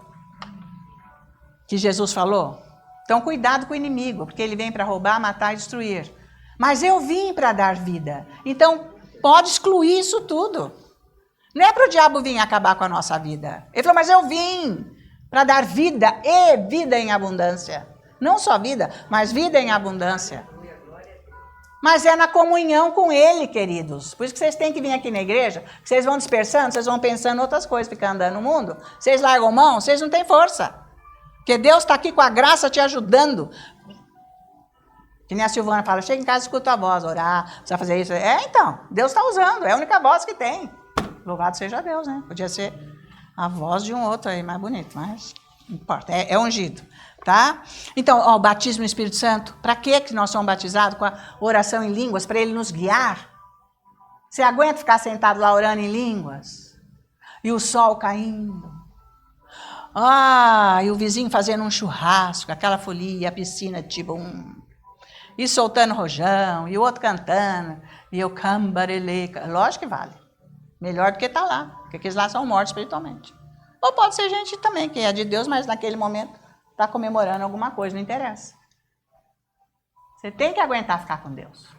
Que Jesus falou. Então, cuidado com o inimigo, porque ele vem para roubar, matar e destruir. Mas eu vim para dar vida. Então, pode excluir isso tudo. Não é para o diabo vir acabar com a nossa vida. Ele falou, mas eu vim para dar vida e vida em abundância. Não só vida, mas vida em abundância. Mas é na comunhão com ele, queridos. Por isso que vocês têm que vir aqui na igreja, vocês vão dispersando, vocês vão pensando em outras coisas, ficando andando no mundo. Vocês largam mão, vocês não têm força. Porque Deus está aqui com a graça te ajudando. Que nem a Silvana fala, chega em casa e escuta a voz, orar, precisa fazer isso. Então, Deus está usando, é a única voz que tem. Louvado seja Deus, né? Podia ser a voz de um outro aí, mais bonito, mas não importa, é ungido, tá? Então, o batismo no Espírito Santo, para que nós somos batizados com a oração em línguas? Para ele nos guiar. Você aguenta ficar sentado lá orando em línguas? E o sol caindo? E o vizinho fazendo um churrasco, aquela folia, a piscina tipo e soltando rojão, e o outro cantando, e o cambarelê. Lógico que vale. Melhor do que estar lá, porque aqueles lá são mortos espiritualmente. Ou pode ser gente também que é de Deus, mas naquele momento está comemorando alguma coisa, não interessa. Você tem que aguentar ficar com Deus.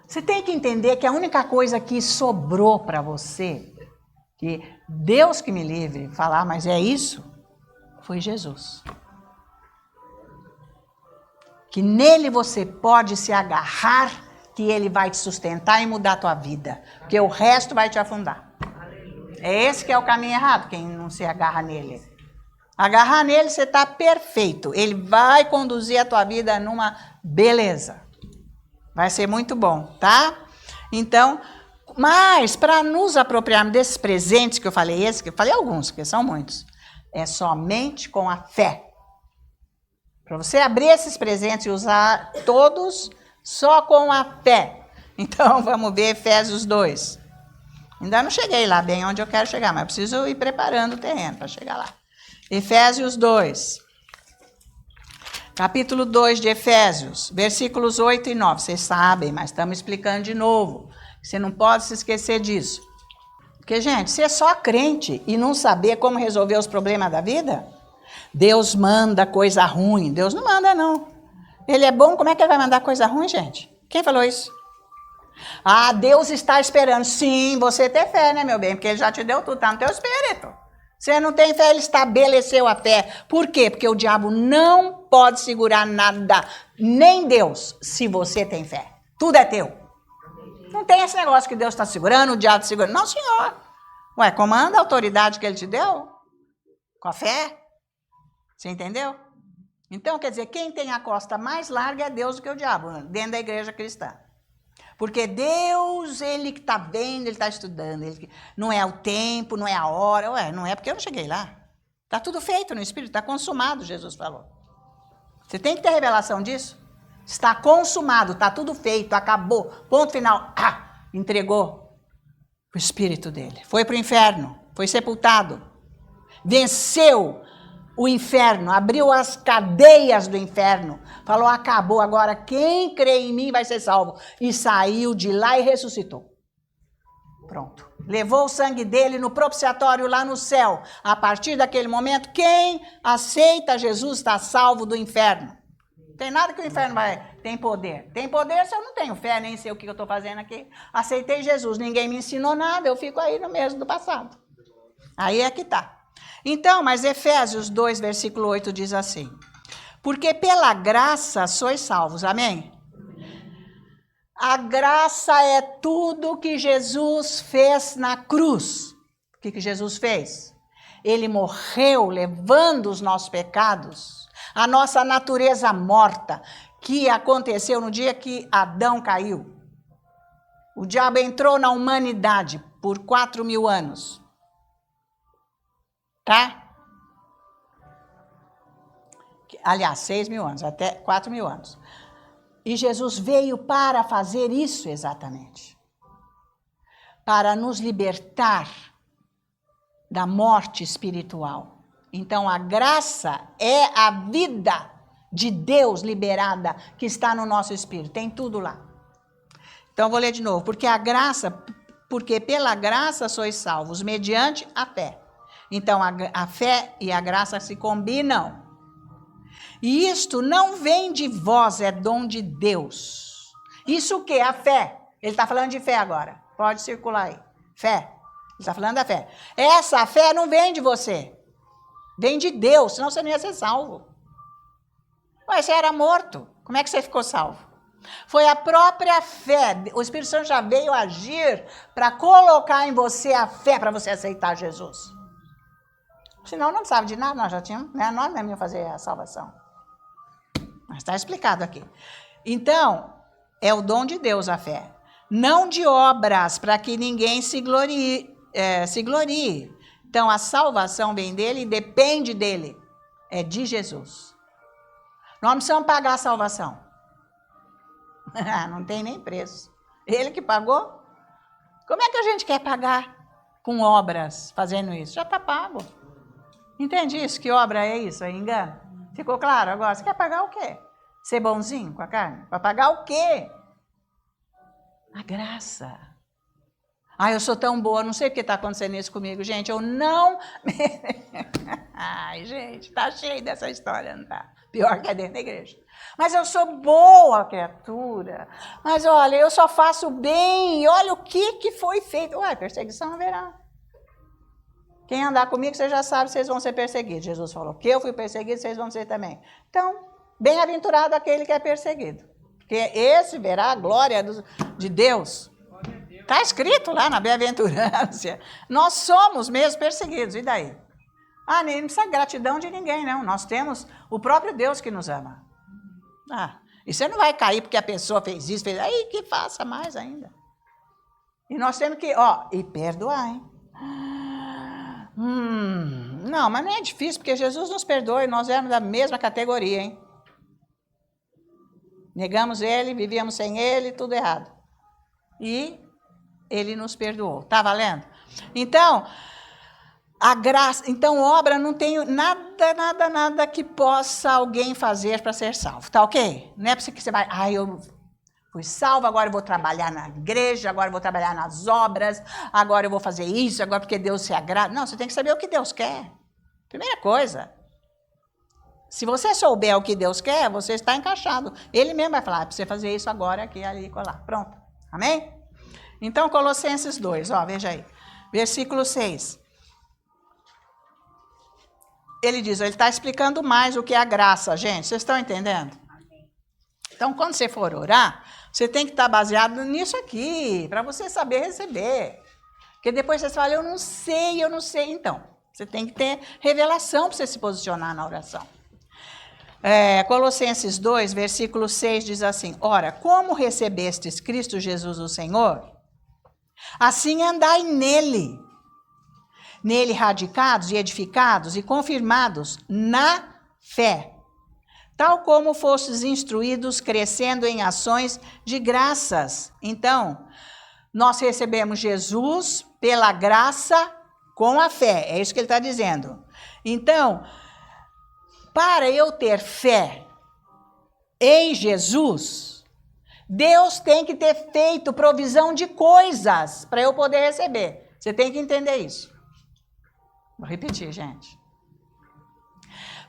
Você tem que entender que a única coisa que sobrou para você, que Deus que me livre falar, mas é isso, foi Jesus. Que nele você pode se agarrar, que ele vai te sustentar e mudar a tua vida, porque o resto vai te afundar. É esse que é o caminho errado, quem não se agarra nele. Agarrar nele, você está perfeito. Ele vai conduzir a tua vida numa beleza. Vai ser muito bom, tá? Então, mas para nos apropriarmos desses presentes que eu falei, alguns, porque são muitos, é somente com a fé. Para você abrir esses presentes e usar todos só com a fé. Então, vamos ver Efésios 2. Ainda não cheguei lá bem onde eu quero chegar, mas preciso ir preparando o terreno para chegar lá. Efésios 2. Capítulo 2 de Efésios, versículos 8 e 9. Vocês sabem, mas estamos explicando de novo. Você não pode se esquecer disso. Porque, gente, se é só crente e não saber como resolver os problemas da vida, Deus manda coisa ruim. Deus não manda, não. Ele é bom, como é que ele vai mandar coisa ruim, gente? Quem falou isso? Deus está esperando. Sim, você ter fé, né, meu bem? Porque ele já te deu tudo, está no teu espírito. Você não tem fé, ele estabeleceu a fé. Por quê? Porque o diabo não pode segurar nada, nem Deus, se você tem fé. Tudo é teu. Não tem esse negócio que Deus está segurando, o diabo está segurando. Não, senhor. Ué, comanda a autoridade que ele te deu com a fé. Você entendeu? Então, quer dizer, quem tem a costa mais larga é Deus do que o diabo, dentro da igreja cristã. Porque Deus, ele que está vendo, ele está estudando. Não é o tempo, não é a hora. Ué, não é porque eu não cheguei lá. Está tudo feito no Espírito, está consumado, Jesus falou. Você tem que ter revelação disso. Está consumado, está tudo feito, acabou. Ponto final. Entregou o Espírito dele. Foi para o inferno, foi sepultado. Venceu o inferno, abriu as cadeias do inferno. Falou, acabou, agora quem crê em mim vai ser salvo. E saiu de lá e ressuscitou. Pronto. Levou o sangue dele no propiciatório lá no céu. A partir daquele momento, quem aceita Jesus está salvo do inferno. Tem nada que o inferno vai... Tem poder. Tem poder se eu não tenho fé, nem sei o que eu estou fazendo aqui. Aceitei Jesus, ninguém me ensinou nada, eu fico aí no mesmo do passado. Aí é que está. Então, mas Efésios 2, versículo 8 diz assim: porque pela graça sois salvos, amém? A graça é tudo que Jesus fez na cruz. O que Jesus fez? Ele morreu levando os nossos pecados, a nossa natureza morta, que aconteceu no dia que Adão caiu. O diabo entrou na humanidade por 4.000 anos. Tá? Aliás, 6.000 anos, até 4.000 anos. E Jesus veio para fazer isso exatamente. Para nos libertar da morte espiritual. Então, a graça é a vida de Deus liberada que está no nosso espírito. Tem tudo lá. Então, vou ler de novo. Porque pela graça sois salvos, mediante a fé. Então, a fé e a graça se combinam. E isto não vem de vós, é dom de Deus. Isso o quê? A fé. Ele está falando de fé agora. Pode circular aí. Fé. Ele está falando da fé. Essa fé não vem de você. Vem de Deus, senão você não ia ser salvo. Mas você era morto. Como é que você ficou salvo? Foi a própria fé. O Espírito Santo já veio agir para colocar em você a fé para você aceitar Jesus. Senão não precisava de nada, nós já tínhamos, né? Nós mesmos íamos fazer a salvação. Mas está explicado aqui. Então, é o dom de Deus a fé. Não de obras, para que ninguém se glorie. Então, a salvação vem dele e depende dele. É de Jesus. Nós não precisamos pagar a salvação. Não tem nem preço. Ele que pagou. Como é que a gente quer pagar com obras fazendo isso? Já está pago. Entende isso? Que obra é isso? É engano? Ficou claro agora? Você quer pagar o quê? Ser bonzinho com a carne? Para pagar o quê? A graça. Eu sou tão boa, não sei porque está acontecendo isso comigo, gente. Eu não... Ai, gente, tá cheio dessa história, não tá? Pior que é dentro da igreja. Mas eu sou boa criatura. Mas olha, eu só faço bem. Olha o que foi feito. Ué, perseguição haverá. Quem andar comigo, você já sabe, vocês vão ser perseguidos. Jesus falou que eu fui perseguido, vocês vão ser também. Então, bem-aventurado aquele que é perseguido. Porque esse verá a glória de Deus. Está escrito lá na bem-aventurança. Nós somos mesmo perseguidos. E daí? Nem precisa gratidão de ninguém, não. Nós temos o próprio Deus que nos ama. E você não vai cair porque a pessoa fez isso, fez... Aí que faça mais ainda. E nós temos que, e perdoar, hein? Não, mas não é difícil, porque Jesus nos perdoa e nós éramos da mesma categoria, hein? Negamos ele, vivíamos sem ele, tudo errado. E ele nos perdoou. Tá valendo? Então, a graça, então obra não tem nada que possa alguém fazer para ser salvo, tá ok? Não é para que você vai, eu fui salvo, agora eu vou trabalhar na igreja, agora eu vou trabalhar nas obras, agora eu vou fazer isso, agora porque Deus se agrada. Não, você tem que saber o que Deus quer. Primeira coisa. Se você souber o que Deus quer, você está encaixado. Ele mesmo vai falar, para você fazer isso agora, aqui, ali, colar. Pronto. Amém? Então, Colossenses 2, veja aí. Versículo 6. Ele diz, ele está explicando mais o que é a graça, gente. Vocês estão entendendo? Então, quando você for orar, você tem que estar baseado nisso aqui, para você saber receber. Porque depois você fala, eu não sei. Então, você tem que ter revelação para você se posicionar na oração. Colossenses 2, versículo 6 diz assim, ora, como recebestes Cristo Jesus o Senhor, assim andai nele radicados e edificados e confirmados na fé, tal como fostes instruídos, crescendo em ações de graças. Então, nós recebemos Jesus pela graça com a fé. É isso que ele está dizendo. Então, para eu ter fé em Jesus, Deus tem que ter feito provisão de coisas para eu poder receber. Você tem que entender isso. Vou repetir, gente.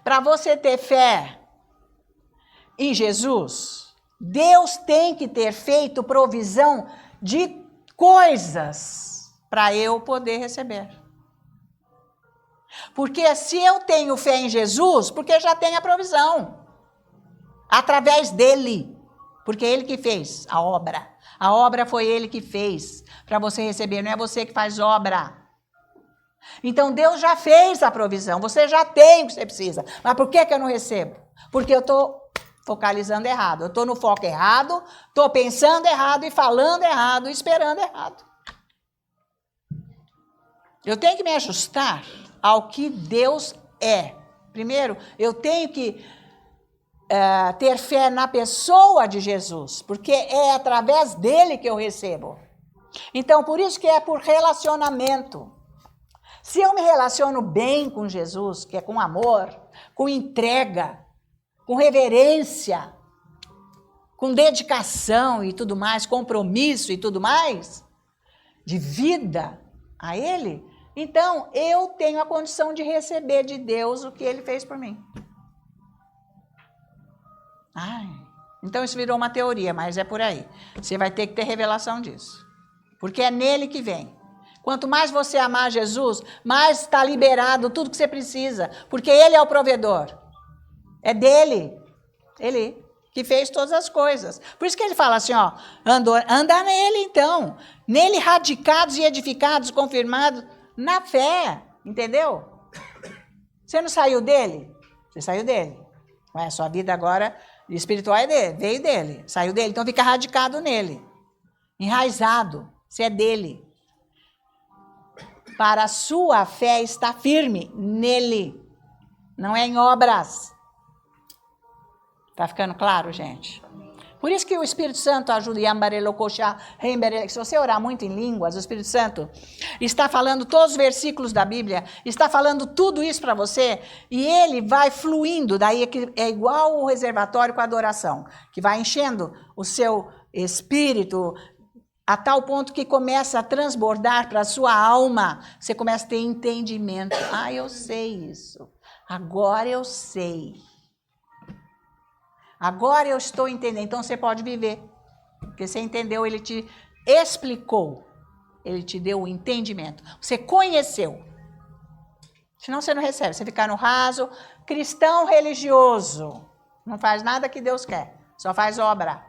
Para você ter fé em Jesus, Deus tem que ter feito provisão de coisas para eu poder receber. Porque se eu tenho fé em Jesus, porque já tem a provisão. Através dele. Porque é ele que fez a obra. A obra foi ele que fez para você receber, não é você que faz obra. Então Deus já fez a provisão, você já tem o que você precisa. Mas por que eu não recebo? Porque eu estou focalizando errado, eu estou no foco errado, estou pensando errado e falando errado, esperando errado. Eu tenho que me ajustar ao que Deus é. Primeiro, eu tenho que ter fé na pessoa de Jesus, porque é através dele que eu recebo. Então, por isso que é por relacionamento. Se eu me relaciono bem com Jesus, que é com amor, com entrega, com reverência, com dedicação e tudo mais, compromisso e tudo mais, de vida a ele, então eu tenho a condição de receber de Deus o que ele fez por mim. Então isso virou uma teoria, mas é por aí. Você vai ter que ter revelação disso. Porque é nele que vem. Quanto mais você amar Jesus, mais está liberado tudo que você precisa. Porque ele é o provedor. É dele. Ele que fez todas as coisas. Por isso que ele fala assim, ó, anda nele então. Nele radicados e edificados, confirmados na fé. Entendeu? Você não saiu dele? Você saiu dele. Ué, sua vida agora espiritual é dele, veio dele, saiu dele. Então fica radicado nele. Enraizado. Você é dele. Para a sua fé estar firme nele. Não é em obras. Tá ficando claro, gente? Por isso que o Espírito Santo ajuda. Se você orar muito em línguas, o Espírito Santo está falando todos os versículos da Bíblia, está falando tudo isso para você, e ele vai fluindo. Daí é igual um reservatório com adoração, que vai enchendo o seu espírito a tal ponto que começa a transbordar para a sua alma. Você começa a ter entendimento. Eu sei isso. Agora eu sei. Agora eu estou entendendo. Então você pode viver. Porque você entendeu, ele te explicou. Ele te deu o entendimento. Você conheceu. Senão você não recebe. Você fica no raso, cristão religioso. Não faz nada que Deus quer. Só faz obra.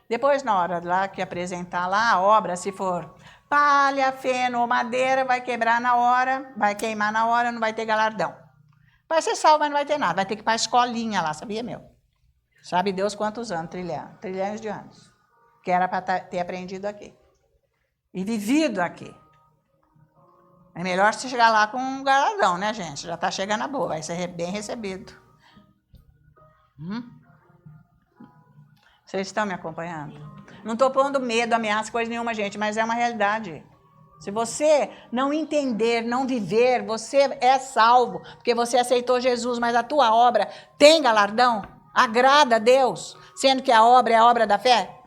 Depois, na hora lá que apresentar lá a obra, se for palha, feno ou madeira, vai quebrar na hora, vai queimar na hora, não vai ter galardão. Vai ser salvo, mas não vai ter nada. Vai ter que ir para a escolinha lá, sabia, meu? Sabe Deus quantos anos? Trilhões de anos. Que era para ter aprendido aqui. E vivido aqui. É melhor você chegar lá com um galardão, né, gente? Já está chegando a boa, vai ser bem recebido. Vocês estão me acompanhando? Não estou pondo medo, ameaça, coisa nenhuma, gente, mas é uma realidade. Se você não entender, não viver, você é salvo, porque você aceitou Jesus, mas a tua obra tem galardão? Agrada a Deus, sendo que a obra é a obra da fé?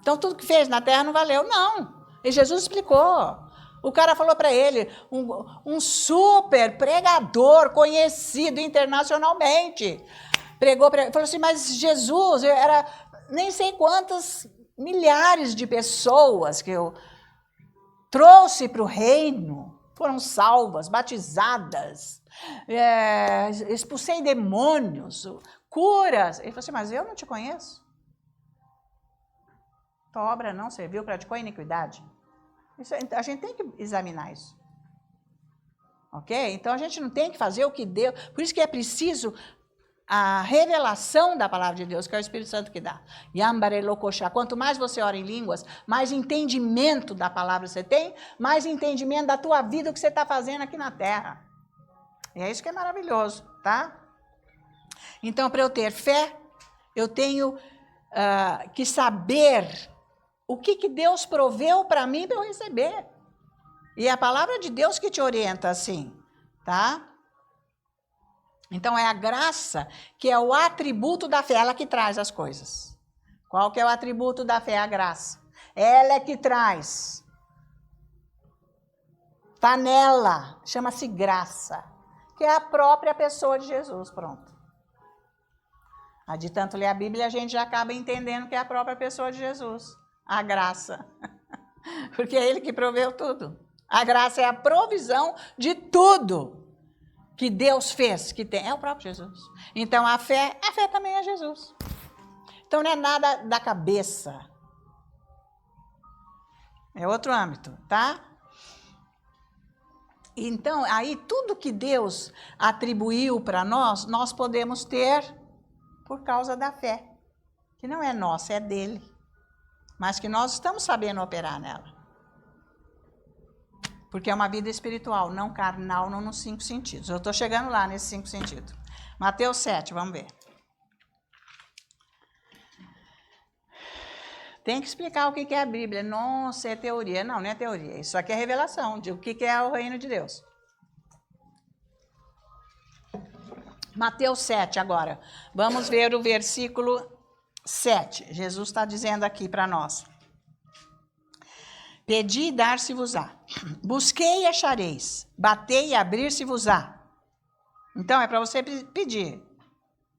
Então tudo que fez na terra não valeu, não. E Jesus explicou. O cara falou para ele, um super pregador conhecido internacionalmente, pregou, falou assim, mas Jesus, era nem sei quantas milhares de pessoas que eu trouxe para o reino, foram salvas, batizadas, expulsei demônios, curas. Ele falou assim, mas eu não te conheço. Tua obra não serviu, praticou iniquidade. Isso, a gente tem que examinar isso. Ok? Então a gente não tem que fazer o que Deus... Por isso que é preciso a revelação da palavra de Deus, que é o Espírito Santo que dá. Quanto mais você ora em línguas, mais entendimento da palavra você tem, mais entendimento da tua vida, o que você está fazendo aqui na terra. E é isso que é maravilhoso, tá? Então, para eu ter fé, eu tenho que saber o que Deus proveu para mim para eu receber. E é a palavra de Deus que te orienta assim, tá? Então é a graça que é o atributo da fé, ela que traz as coisas. Qual que é o atributo da fé? A graça. Ela é que traz. Está nela, chama-se graça, que é a própria pessoa de Jesus, pronto. De tanto ler a Bíblia, a gente já acaba entendendo que é a própria pessoa de Jesus, a graça. Porque é Ele que proveu tudo. A graça é a provisão de tudo que Deus fez, que tem, é o próprio Jesus. Então a fé também é Jesus. Então não é nada da cabeça. É outro âmbito, tá? Então, aí tudo que Deus atribuiu para nós, nós podemos ter por causa da fé. Que não é nossa, é dele. Mas que nós estamos sabendo operar nela. Porque é uma vida espiritual, não carnal, não nos 5 sentidos. Eu estou chegando lá nesses 5 sentidos. Mateus 7, vamos ver. Tem que explicar o que é a Bíblia. Nossa, é teoria. Não, não é teoria. Isso aqui é revelação de o que é o reino de Deus. Mateus 7 agora. Vamos ver o versículo 7. Jesus está dizendo aqui para nós. Pedi e dar-se-vos-á. Busquei e achareis. Batei e abrir-se-vos-á. Então é para você pedir,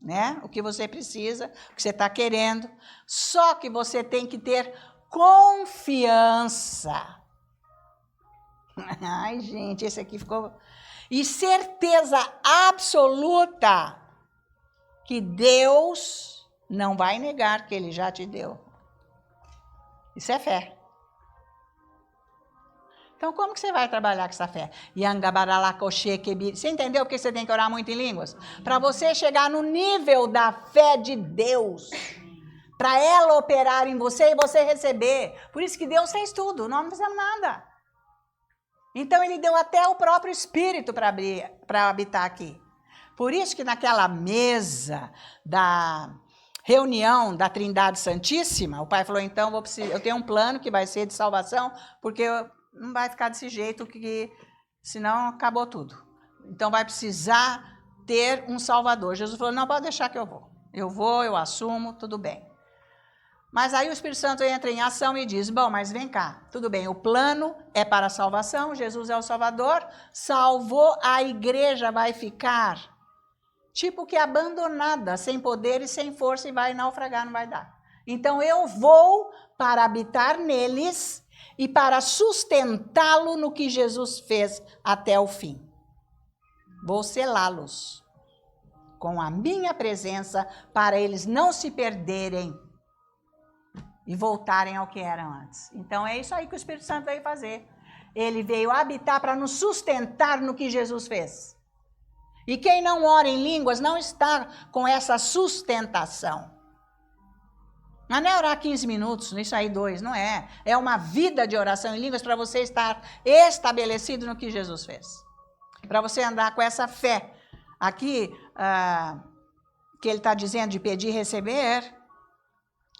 né? O que você precisa, o que você está querendo. Só que você tem que ter confiança. Ai, gente, esse aqui ficou... E certeza absoluta que Deus não vai negar que Ele já te deu. Isso é fé. Então, como que você vai trabalhar com essa fé? Você entendeu porque você tem que orar muito em línguas? Para você chegar no nível da fé de Deus. Para ela operar em você e você receber. Por isso que Deus fez tudo, nós não fizemos nada. Então, Ele deu até o próprio Espírito para habitar aqui. Por isso que naquela mesa da reunião da Trindade Santíssima, o Pai falou, então, eu tenho um plano que vai ser de salvação, porque não vai ficar desse jeito, que senão acabou tudo. Então vai precisar ter um Salvador. Jesus falou, não, pode deixar que eu vou. Eu vou, eu assumo, tudo bem. Mas aí o Espírito Santo entra em ação e diz, bom, mas vem cá, tudo bem, o plano é para a salvação, Jesus é o Salvador, salvou, a igreja vai ficar tipo que abandonada, sem poder e sem força, e vai naufragar, não vai dar. Então eu vou para habitar neles e para sustentá-lo no que Jesus fez até o fim. Vou selá-los com a minha presença para eles não se perderem e voltarem ao que eram antes. Então é isso aí que o Espírito Santo veio fazer. Ele veio habitar para nos sustentar no que Jesus fez. E quem não ora em línguas não está com essa sustentação. Mas não é orar 15 minutos, isso aí 2, não é. É uma vida de oração em línguas para você estar estabelecido no que Jesus fez. Para você andar com essa fé. Aqui, que ele está dizendo de pedir e receber,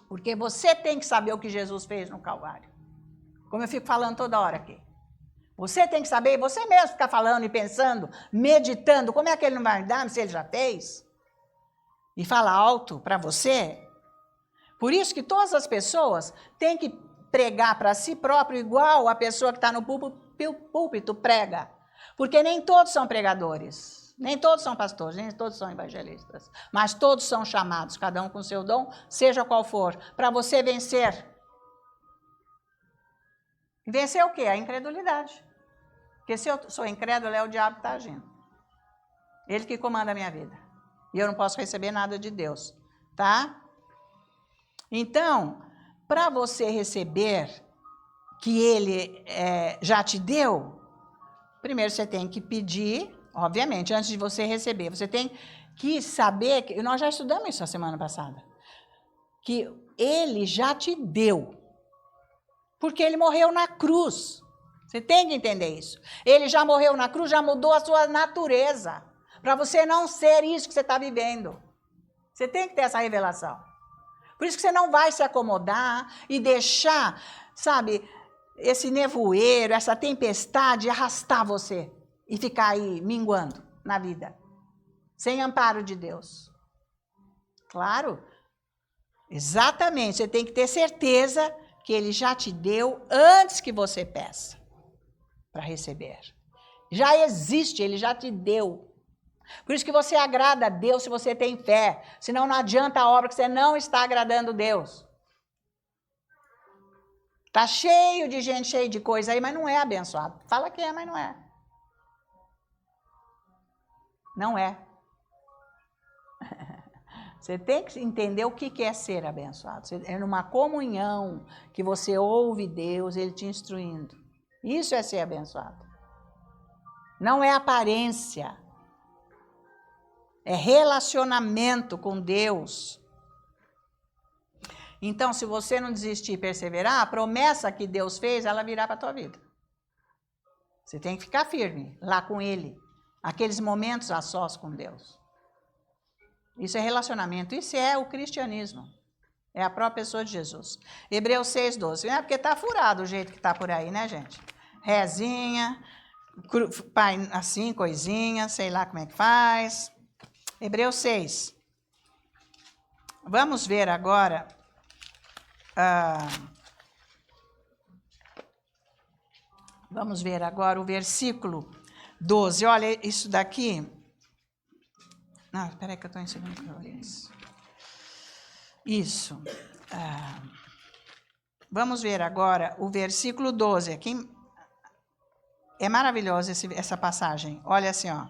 porque você tem que saber o que Jesus fez no Calvário. Como eu fico falando toda hora aqui. Você tem que saber, e você mesmo ficar falando e pensando, meditando, como é que ele não vai dar, se ele já fez? E fala alto para você. Por isso que todas as pessoas têm que pregar para si próprio igual a pessoa que está no púlpito prega. Porque nem todos são pregadores, nem todos são pastores, nem todos são evangelistas. Mas todos são chamados, cada um com seu dom, seja qual for, para você vencer. Vencer o quê? A incredulidade. Porque se eu sou incrédulo, é o diabo que está agindo. Ele que comanda a minha vida. E eu não posso receber nada de Deus, tá? Então, para você receber que Ele já te deu, primeiro você tem que pedir, obviamente, antes de você receber. Você tem que saber, que nós já estudamos isso a semana passada, que Ele já te deu. Porque Ele morreu na cruz. Você tem que entender isso. Ele já morreu na cruz, já mudou a sua natureza. Para você não ser isso que você está vivendo. Você tem que ter essa revelação. Por isso que você não vai se acomodar e deixar, sabe, esse nevoeiro, essa tempestade arrastar você e ficar aí minguando na vida. sem amparo de Deus? Claro, exatamente, você tem que ter certeza que Ele já te deu antes que você peça para receber. Já existe, Ele já te deu. Por isso que você agrada a Deus se você tem fé, senão não adianta a obra que você não está agradando Deus. Está cheio de gente, cheio de coisa aí, mas não é abençoado. Fala que é, mas não é. Não é. Você tem que entender o que é ser abençoado. É numa comunhão que você ouve Deus, Ele te instruindo. Isso é ser abençoado. Não é aparência. É relacionamento com Deus. Então, se você não desistir e perseverar, a promessa que Deus fez, ela virá para a tua vida. Você tem que ficar firme lá com Ele. Aqueles momentos a sós com Deus. Isso é relacionamento, isso é o cristianismo. É a própria pessoa de Jesus. Hebreus 6,12. É porque está furado o jeito que está por aí, né, gente? Rezinha, pai, assim, coisinha, sei lá como é que faz. Hebreus 6. Vamos ver agora. Vamos ver agora o versículo 12. Olha, isso daqui. Não, espera aí que eu estou em 2 Coríntios. Isso. Vamos ver agora o versículo 12. Aqui é maravilhosa essa passagem. Olha assim, ó.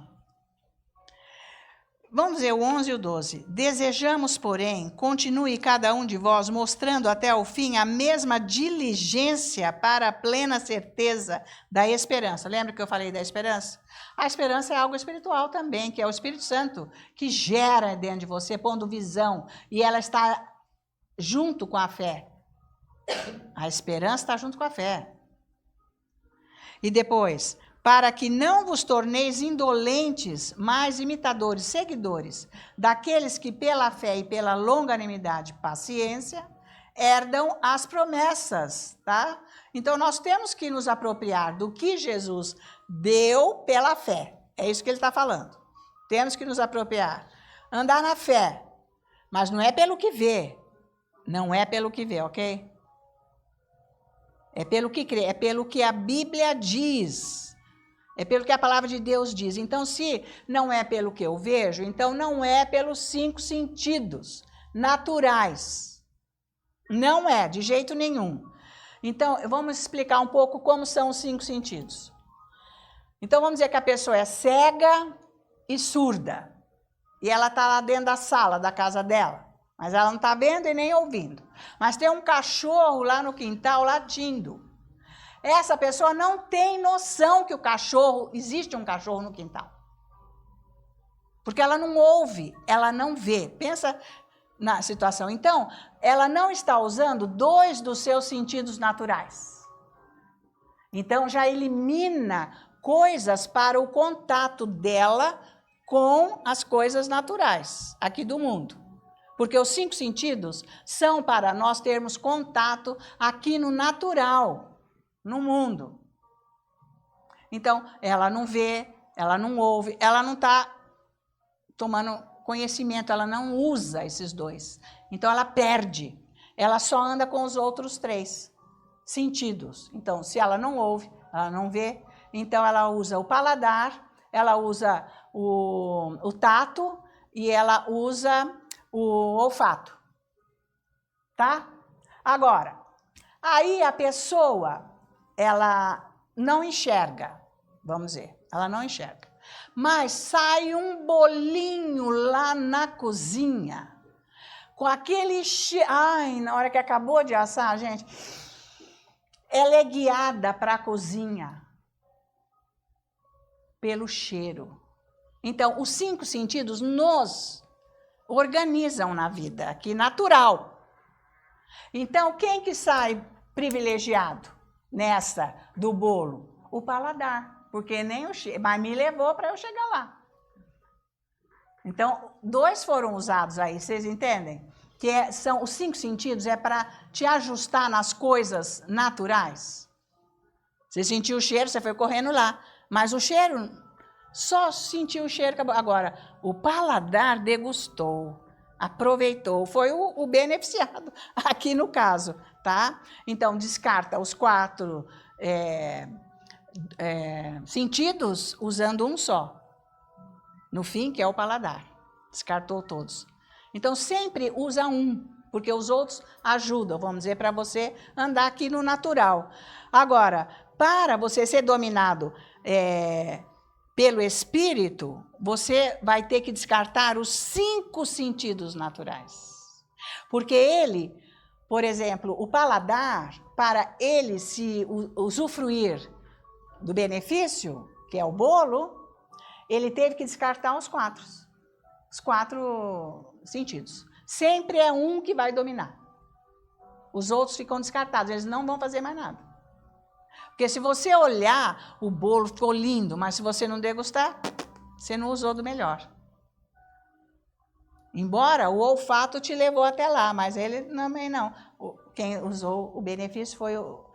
Vamos ver o 11 e o 12. Desejamos, porém, continue cada um de vós mostrando até o fim a mesma diligência para a plena certeza da esperança. Lembra que eu falei da esperança? A esperança é algo espiritual também, que é o Espírito Santo, que gera dentro de você, pondo visão, e ela está junto com a fé. A esperança está junto com a fé. E depois, para que não vos torneis indolentes, mas imitadores, seguidores, daqueles que pela fé e pela longanimidade, paciência, herdam as promessas, tá? Então, nós temos que nos apropriar do que Jesus deu pela fé. É isso que ele está falando. Temos que nos apropriar. Andar na fé, mas não é pelo que vê. Não é pelo que vê, ok? É pelo que crê, é pelo que a Bíblia diz. É pelo que a palavra de Deus diz. Então, se não é pelo que eu vejo, então não é pelos 5 sentidos naturais. Não é, de jeito nenhum. Então, vamos explicar um pouco como são os 5 sentidos. Então, vamos dizer que a pessoa é cega e surda. E ela está lá dentro da sala da casa dela. Mas ela não está vendo e nem ouvindo. Mas tem um cachorro lá no quintal latindo. Essa pessoa não tem noção que existe um cachorro no quintal. Porque ela não ouve, ela não vê. Pensa na situação. Então, ela não está usando 2 dos seus sentidos naturais. Então, já elimina coisas para o contato dela com as coisas naturais aqui do mundo. Porque os 5 sentidos são para nós termos contato aqui no natural, no mundo. Então, ela não vê, ela não ouve, ela não está tomando conhecimento, ela não usa esses 2. Então, ela perde. Ela só anda com os outros 3 sentidos. Então, se ela não ouve, ela não vê, então ela usa o paladar, ela usa o tato e ela usa o olfato, tá? Agora, aí a pessoa, ela não enxerga, vamos dizer, ela não enxerga, mas sai um bolinho lá na cozinha, com aquele cheiro, ai, na hora que acabou de assar, gente, ela é guiada para a cozinha pelo cheiro. Então, os 5 sentidos nos organizam na vida, aqui natural. Então, quem que sai privilegiado nessa do bolo? O paladar, porque nem o cheiro, mas me levou para eu chegar lá. Então, 2 foram usados aí, vocês entendem? Que são os 5 sentidos, é para te ajustar nas coisas naturais. Você sentiu o cheiro, você foi correndo lá, mas o cheiro Só sentiu o cheiro, acabou. Agora, o paladar degustou, aproveitou, foi o beneficiado, aqui no caso, tá? Então, descarta os 4 sentidos usando um só. No fim, que é o paladar. Descartou todos. Então, sempre usa um, porque os outros ajudam, vamos dizer, para você andar aqui no natural. Agora, para você ser dominado pelo espírito, você vai ter que descartar os 5 sentidos naturais. Porque ele, por exemplo, o paladar, para ele se usufruir do benefício, que é o bolo, ele teve que descartar os 4 sentidos. Sempre é um que vai dominar. Os outros ficam descartados, eles não vão fazer mais nada. Porque se você olhar, o bolo ficou lindo, mas se você não degustar, você não usou do melhor. Embora o olfato te levou até lá, mas ele também não. Quem usou o benefício foi o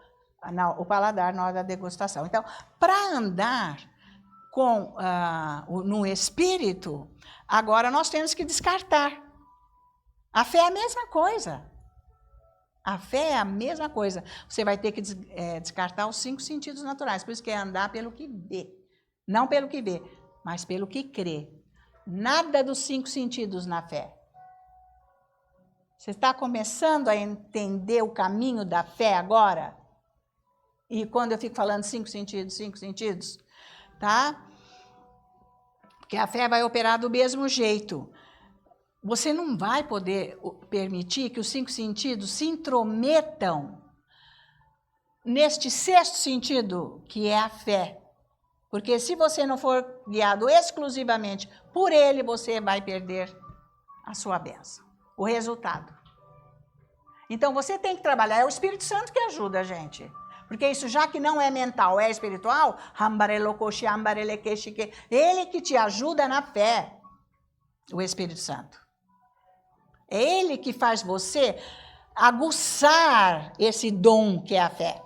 paladar na hora da degustação. Então, para andar no espírito, agora nós temos que descartar. A fé é a mesma coisa. A fé é a mesma coisa. Você vai ter que descartar os 5 sentidos naturais. Por isso que é andar pelo que vê. Não pelo que vê, mas pelo que crê. Nada dos 5 sentidos na fé. Você está começando a entender o caminho da fé agora? E quando eu fico falando 5 sentidos, tá? Porque a fé vai operar do mesmo jeito. Você não vai poder permitir que os 5 sentidos se intrometam neste 6º sentido, que é a fé. Porque se você não for guiado exclusivamente por ele, você vai perder a sua bênção, o resultado. Então você tem que trabalhar, é o Espírito Santo que ajuda a gente. Porque isso já que não é mental, é espiritual, ele que te ajuda na fé, o Espírito Santo. É ele que faz você aguçar esse dom que é a fé.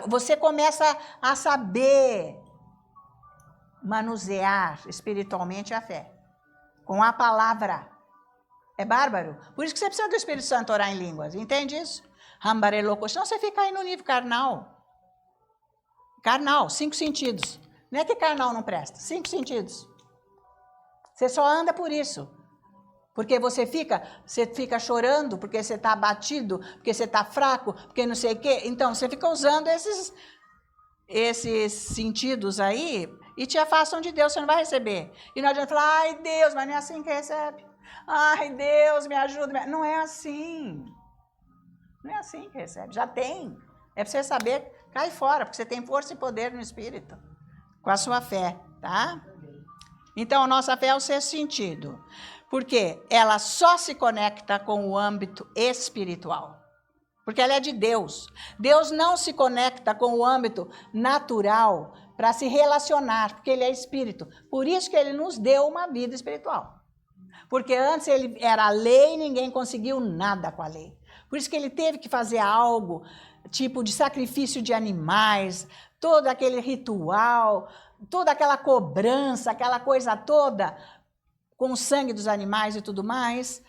Você começa a saber manusear espiritualmente a fé. Com a palavra. É bárbaro. Por isso que você precisa do Espírito Santo orar em línguas. Entende isso? Senão você fica aí no nível carnal. Carnal, 5 sentidos. Não é que carnal não presta. 5 sentidos. Você só anda por isso. Porque você fica chorando, porque você está abatido, porque você está fraco, porque não sei o quê. Então, você fica usando esses sentidos aí e te afastam de Deus, você não vai receber. E não adianta falar, ai Deus, mas não é assim que recebe. Ai Deus, me ajuda. Não é assim. Não é assim que recebe. Já tem. É para você saber, cai fora, porque você tem força e poder no Espírito. Com a sua fé, tá? Então, a nossa fé é o 6º sentido. Porque ela só se conecta com o âmbito espiritual. Porque ela é de Deus. Deus não se conecta com o âmbito natural para se relacionar, porque ele é espírito. Por isso que ele nos deu uma vida espiritual. Porque antes ele era a lei e ninguém conseguiu nada com a lei. Por isso que ele teve que fazer algo, tipo de sacrifício de animais, todo aquele ritual, toda aquela cobrança, aquela coisa toda, com o sangue dos animais e tudo mais,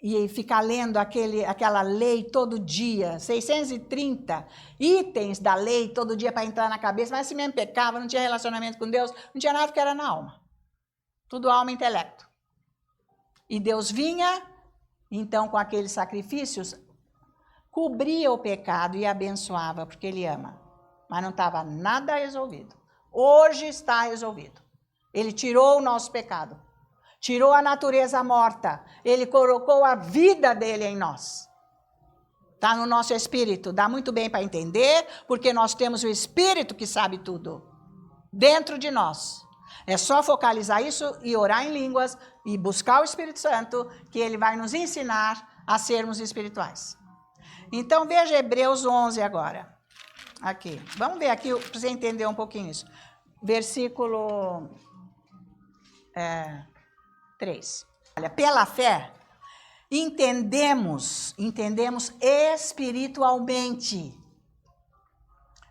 e ficar lendo aquela lei todo dia, 630 itens da lei todo dia para entrar na cabeça, mas se mesmo pecava, não tinha relacionamento com Deus, não tinha nada que era na alma. Tudo alma e intelecto. E Deus vinha, então com aqueles sacrifícios, cobria o pecado e abençoava, porque ele ama. Mas não estava nada resolvido. Hoje está resolvido. Ele tirou o nosso pecado. Tirou a natureza morta. Ele colocou a vida dele em nós. Está no nosso espírito. Dá muito bem para entender, porque nós temos o Espírito que sabe tudo. Dentro de nós. É só focalizar isso e orar em línguas e buscar o Espírito Santo, que ele vai nos ensinar a sermos espirituais. Então, veja Hebreus 11 agora. Aqui. Vamos ver aqui para você entender um pouquinho isso. Versículo 3. Olha, pela fé, entendemos espiritualmente.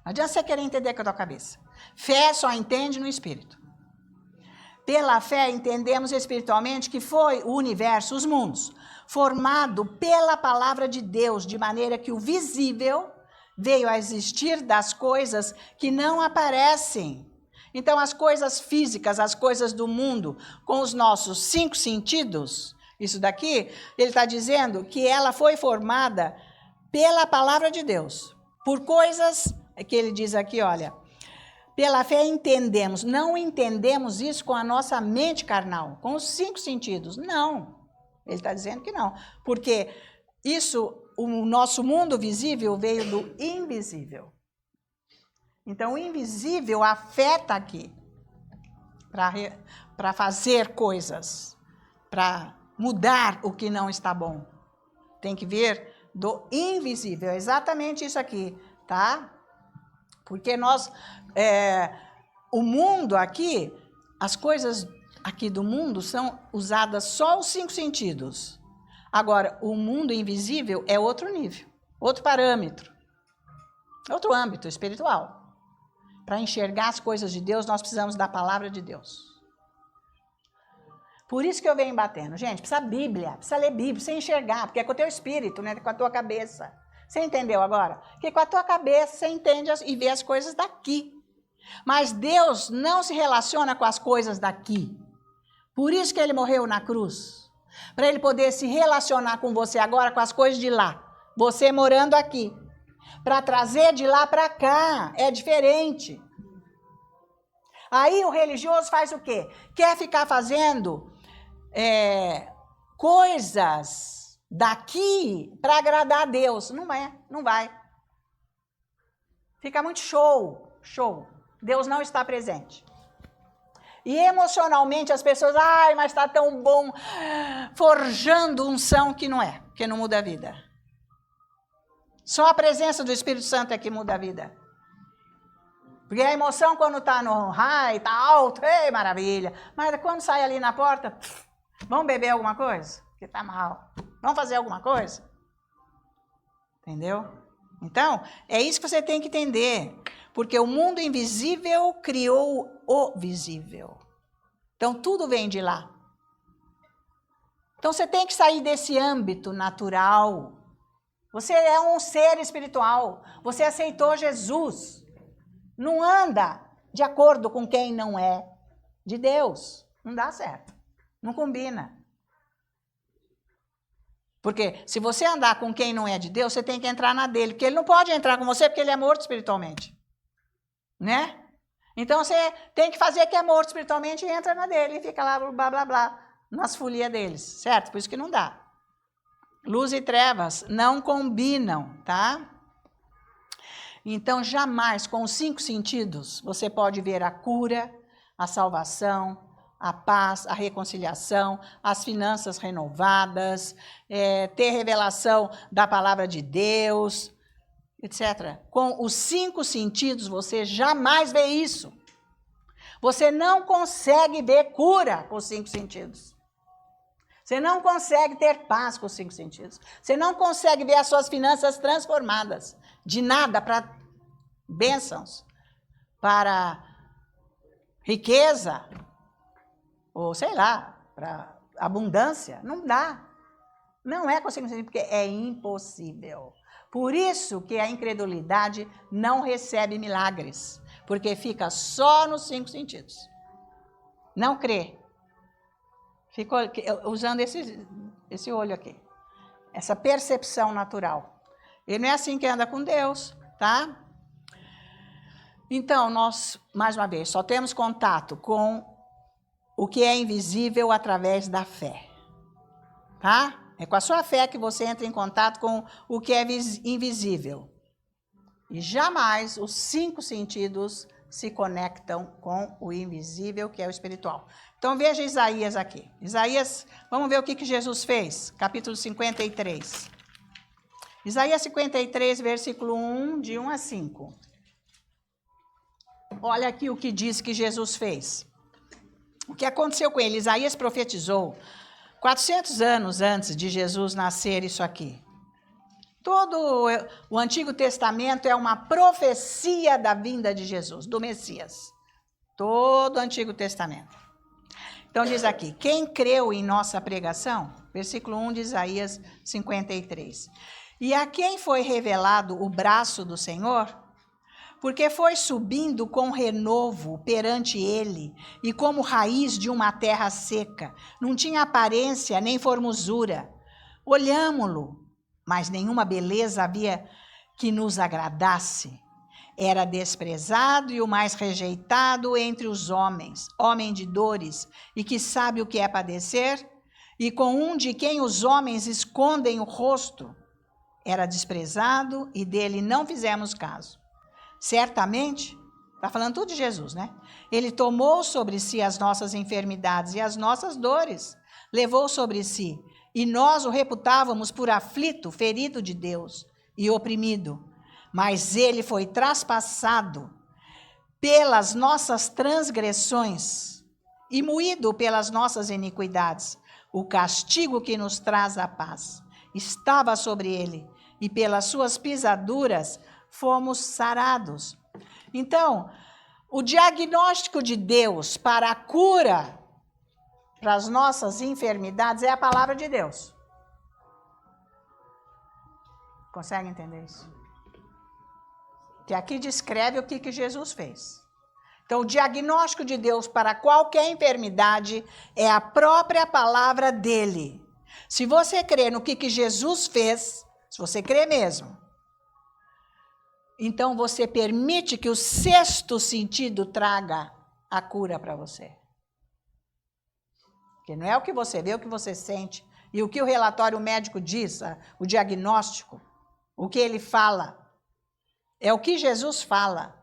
Não adianta você querer entender com a tua cabeça. Fé só entende no Espírito. Pela fé entendemos espiritualmente que foi o universo, os mundos, formado pela palavra de Deus, de maneira que o visível veio a existir das coisas que não aparecem. Então, as coisas físicas, as coisas do mundo, com os nossos 5 sentidos, isso daqui, ele está dizendo que ela foi formada pela palavra de Deus, por coisas que ele diz aqui, olha, pela fé entendemos, não entendemos isso com a nossa mente carnal, com os 5 sentidos, não. Ele está dizendo que não, porque isso, o nosso mundo visível veio do invisível. Então, o invisível afeta aqui para fazer coisas, para mudar o que não está bom. Tem que vir do invisível, exatamente isso aqui, tá? Porque o mundo aqui, as coisas aqui do mundo são usadas só os 5 sentidos. Agora, o mundo invisível é outro nível, outro parâmetro, outro âmbito espiritual. Para enxergar as coisas de Deus, nós precisamos da palavra de Deus. Por isso que eu venho batendo. Gente, precisa Bíblia, precisa ler Bíblia, precisa enxergar, porque é com o teu espírito, né? Com a tua cabeça. Você entendeu agora? Que com a tua cabeça você entende e vê as coisas daqui. Mas Deus não se relaciona com as coisas daqui. Por isso que ele morreu na cruz. Para ele poder se relacionar com você agora com as coisas de lá. Você morando aqui. Para trazer de lá para cá. É diferente. Aí o religioso faz o quê? Quer ficar fazendo coisas daqui para agradar a Deus. Não é, não vai. Fica muito show. Deus não está presente. E emocionalmente as pessoas, mas está tão bom, forjando unção que não é, que não muda a vida. Só a presença do Espírito Santo é que muda a vida. Porque a emoção quando está no high, está alto, maravilha. Mas quando sai ali na porta, vamos beber alguma coisa? Porque está mal. Vamos fazer alguma coisa? Entendeu? Então, é isso que você tem que entender. Porque o mundo invisível criou o visível. Então, tudo vem de lá. Então, você tem que sair desse âmbito natural. Você é um ser espiritual. Você aceitou Jesus. Não anda de acordo com quem não é de Deus. Não dá certo. Não combina. Porque se você andar com quem não é de Deus, você tem que entrar na dele. Porque ele não pode entrar com você porque ele é morto espiritualmente. Né? Então você tem que fazer que é morto espiritualmente e entra na dele e fica lá, blá, blá, blá, nas folias deles. Certo? Por isso que não dá. Luz e trevas não combinam, tá? Então, jamais, com os 5 sentidos, você pode ver a cura, a salvação, a paz, a reconciliação, as finanças renovadas, ter revelação da palavra de Deus, etc. Com os 5 sentidos, você jamais vê isso. Você não consegue ver cura com os 5 sentidos. Você não consegue ter paz com os 5 sentidos. Você não consegue ver as suas finanças transformadas. De nada para bênçãos, para riqueza, ou sei lá, para abundância. Não dá. Não é com 5 sentidos, porque é impossível. Por isso que a incredulidade não recebe milagres, porque fica só nos 5 sentidos. Não crê. Ficou usando esse olho aqui. Essa percepção natural. Ele não é assim que anda com Deus, tá? Então, nós, mais uma vez, só temos contato com o que é invisível através da fé. Tá? É com a sua fé que você entra em contato com o que é invisível. E jamais os 5 sentidos se conectam com o invisível, que é o espiritual. Então veja Isaías aqui. Isaías, vamos ver o que Jesus fez. Capítulo 53. Isaías 53, versículo 1, de 1 a 5. Olha aqui o que diz que Jesus fez. O que aconteceu com ele? Isaías profetizou 400 anos antes de Jesus nascer isso aqui. Todo o Antigo Testamento é uma profecia da vinda de Jesus, do Messias. Todo o Antigo Testamento. Então diz aqui, quem creu em nossa pregação? Versículo 1 de Isaías 53. E a quem foi revelado o braço do Senhor? Porque foi subindo com renovo perante ele, e como raiz de uma terra seca, não tinha aparência nem formosura. Olhámo-lo, mas nenhuma beleza havia que nos agradasse. Era desprezado e o mais rejeitado entre os homens, homem de dores, e que sabe o que é padecer, e com um de quem os homens escondem o rosto. Era desprezado e dele não fizemos caso. Certamente, está falando tudo de Jesus, né? Ele tomou sobre si as nossas enfermidades e as nossas dores, levou sobre si, e nós o reputávamos por aflito, ferido de Deus e oprimido. Mas ele foi traspassado pelas nossas transgressões e moído pelas nossas iniquidades. O castigo que nos traz a paz estava sobre ele, e pelas suas pisaduras fomos sarados. Então, o diagnóstico de Deus para a cura para as nossas enfermidades é a palavra de Deus. Consegue entender isso? Que aqui descreve o que Jesus fez. Então, o diagnóstico de Deus para qualquer enfermidade é a própria palavra dele. Se você crê no que Jesus fez, se você crê mesmo, então você permite que o sexto sentido traga a cura para você. Porque não é o que você vê, é o que você sente. E o que o relatório médico diz, o diagnóstico, o que ele fala, é o que Jesus fala.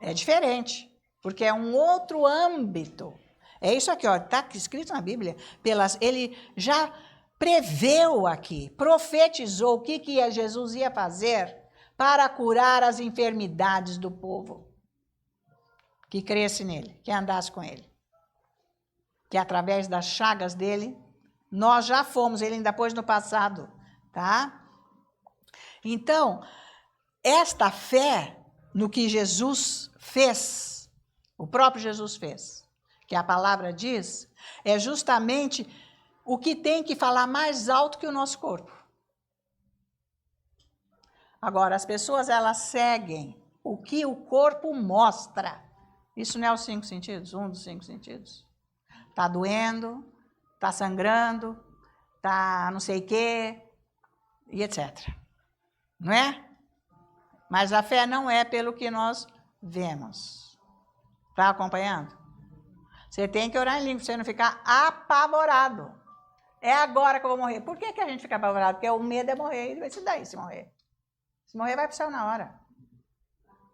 É diferente, porque é um outro âmbito. É isso aqui, está escrito na Bíblia. Ele já preveu aqui, profetizou o que Jesus ia fazer para curar as enfermidades do povo que cresce nele, que andasse com ele. Que através das chagas dele, nós já fomos, ele ainda pôs no passado, tá? Então, esta fé no que Jesus fez, o próprio Jesus fez, que a palavra diz, é justamente o que tem que falar mais alto que o nosso corpo. Agora, as pessoas, elas seguem o que o corpo mostra. Isso não é os 5 sentidos? Um dos 5 sentidos. Está doendo, está sangrando, está não sei o quê, e etc. Não é? Mas a fé não é pelo que nós vemos. Está acompanhando? Você tem que orar em língua, para você não ficar apavorado. É agora que eu vou morrer. Por que a gente fica apavorado? Porque o medo é morrer. E vai se daí se morrer. Se morrer, vai para o céu na hora.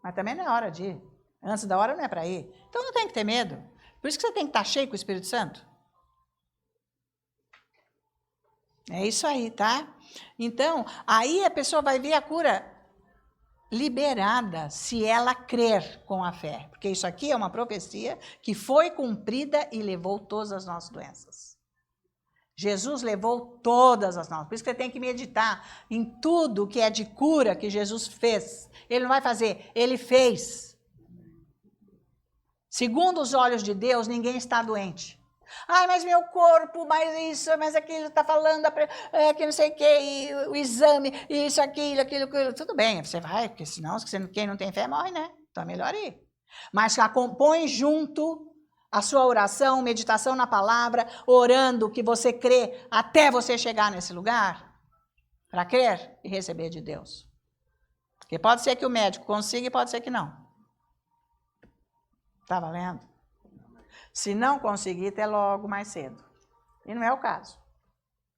Mas também não é hora de ir. Antes da hora não é para ir. Então não tem que ter medo. Por isso que você tem que estar cheio com o Espírito Santo. É isso aí, tá? Então, aí a pessoa vai ver a cura liberada se ela crer com a fé. Porque isso aqui é uma profecia que foi cumprida e levou todas as nossas doenças. Jesus levou todas as nossas. Por isso que você tem que meditar em tudo que é de cura que Jesus fez. Ele não vai fazer, ele fez. Segundo os olhos de Deus, ninguém está doente. Ai, mas meu corpo, mas isso, mas aquilo, está falando, que não sei o que, o exame, isso, aquilo. Tudo bem, você vai, porque senão quem não tem fé morre, né? Então é melhor ir. Mas põe junto a sua oração, meditação na palavra, orando que você crê até você chegar nesse lugar, para crer e receber de Deus. Porque pode ser que o médico consiga e pode ser que não. Está valendo? Se não conseguir, até logo mais cedo. E não é o caso.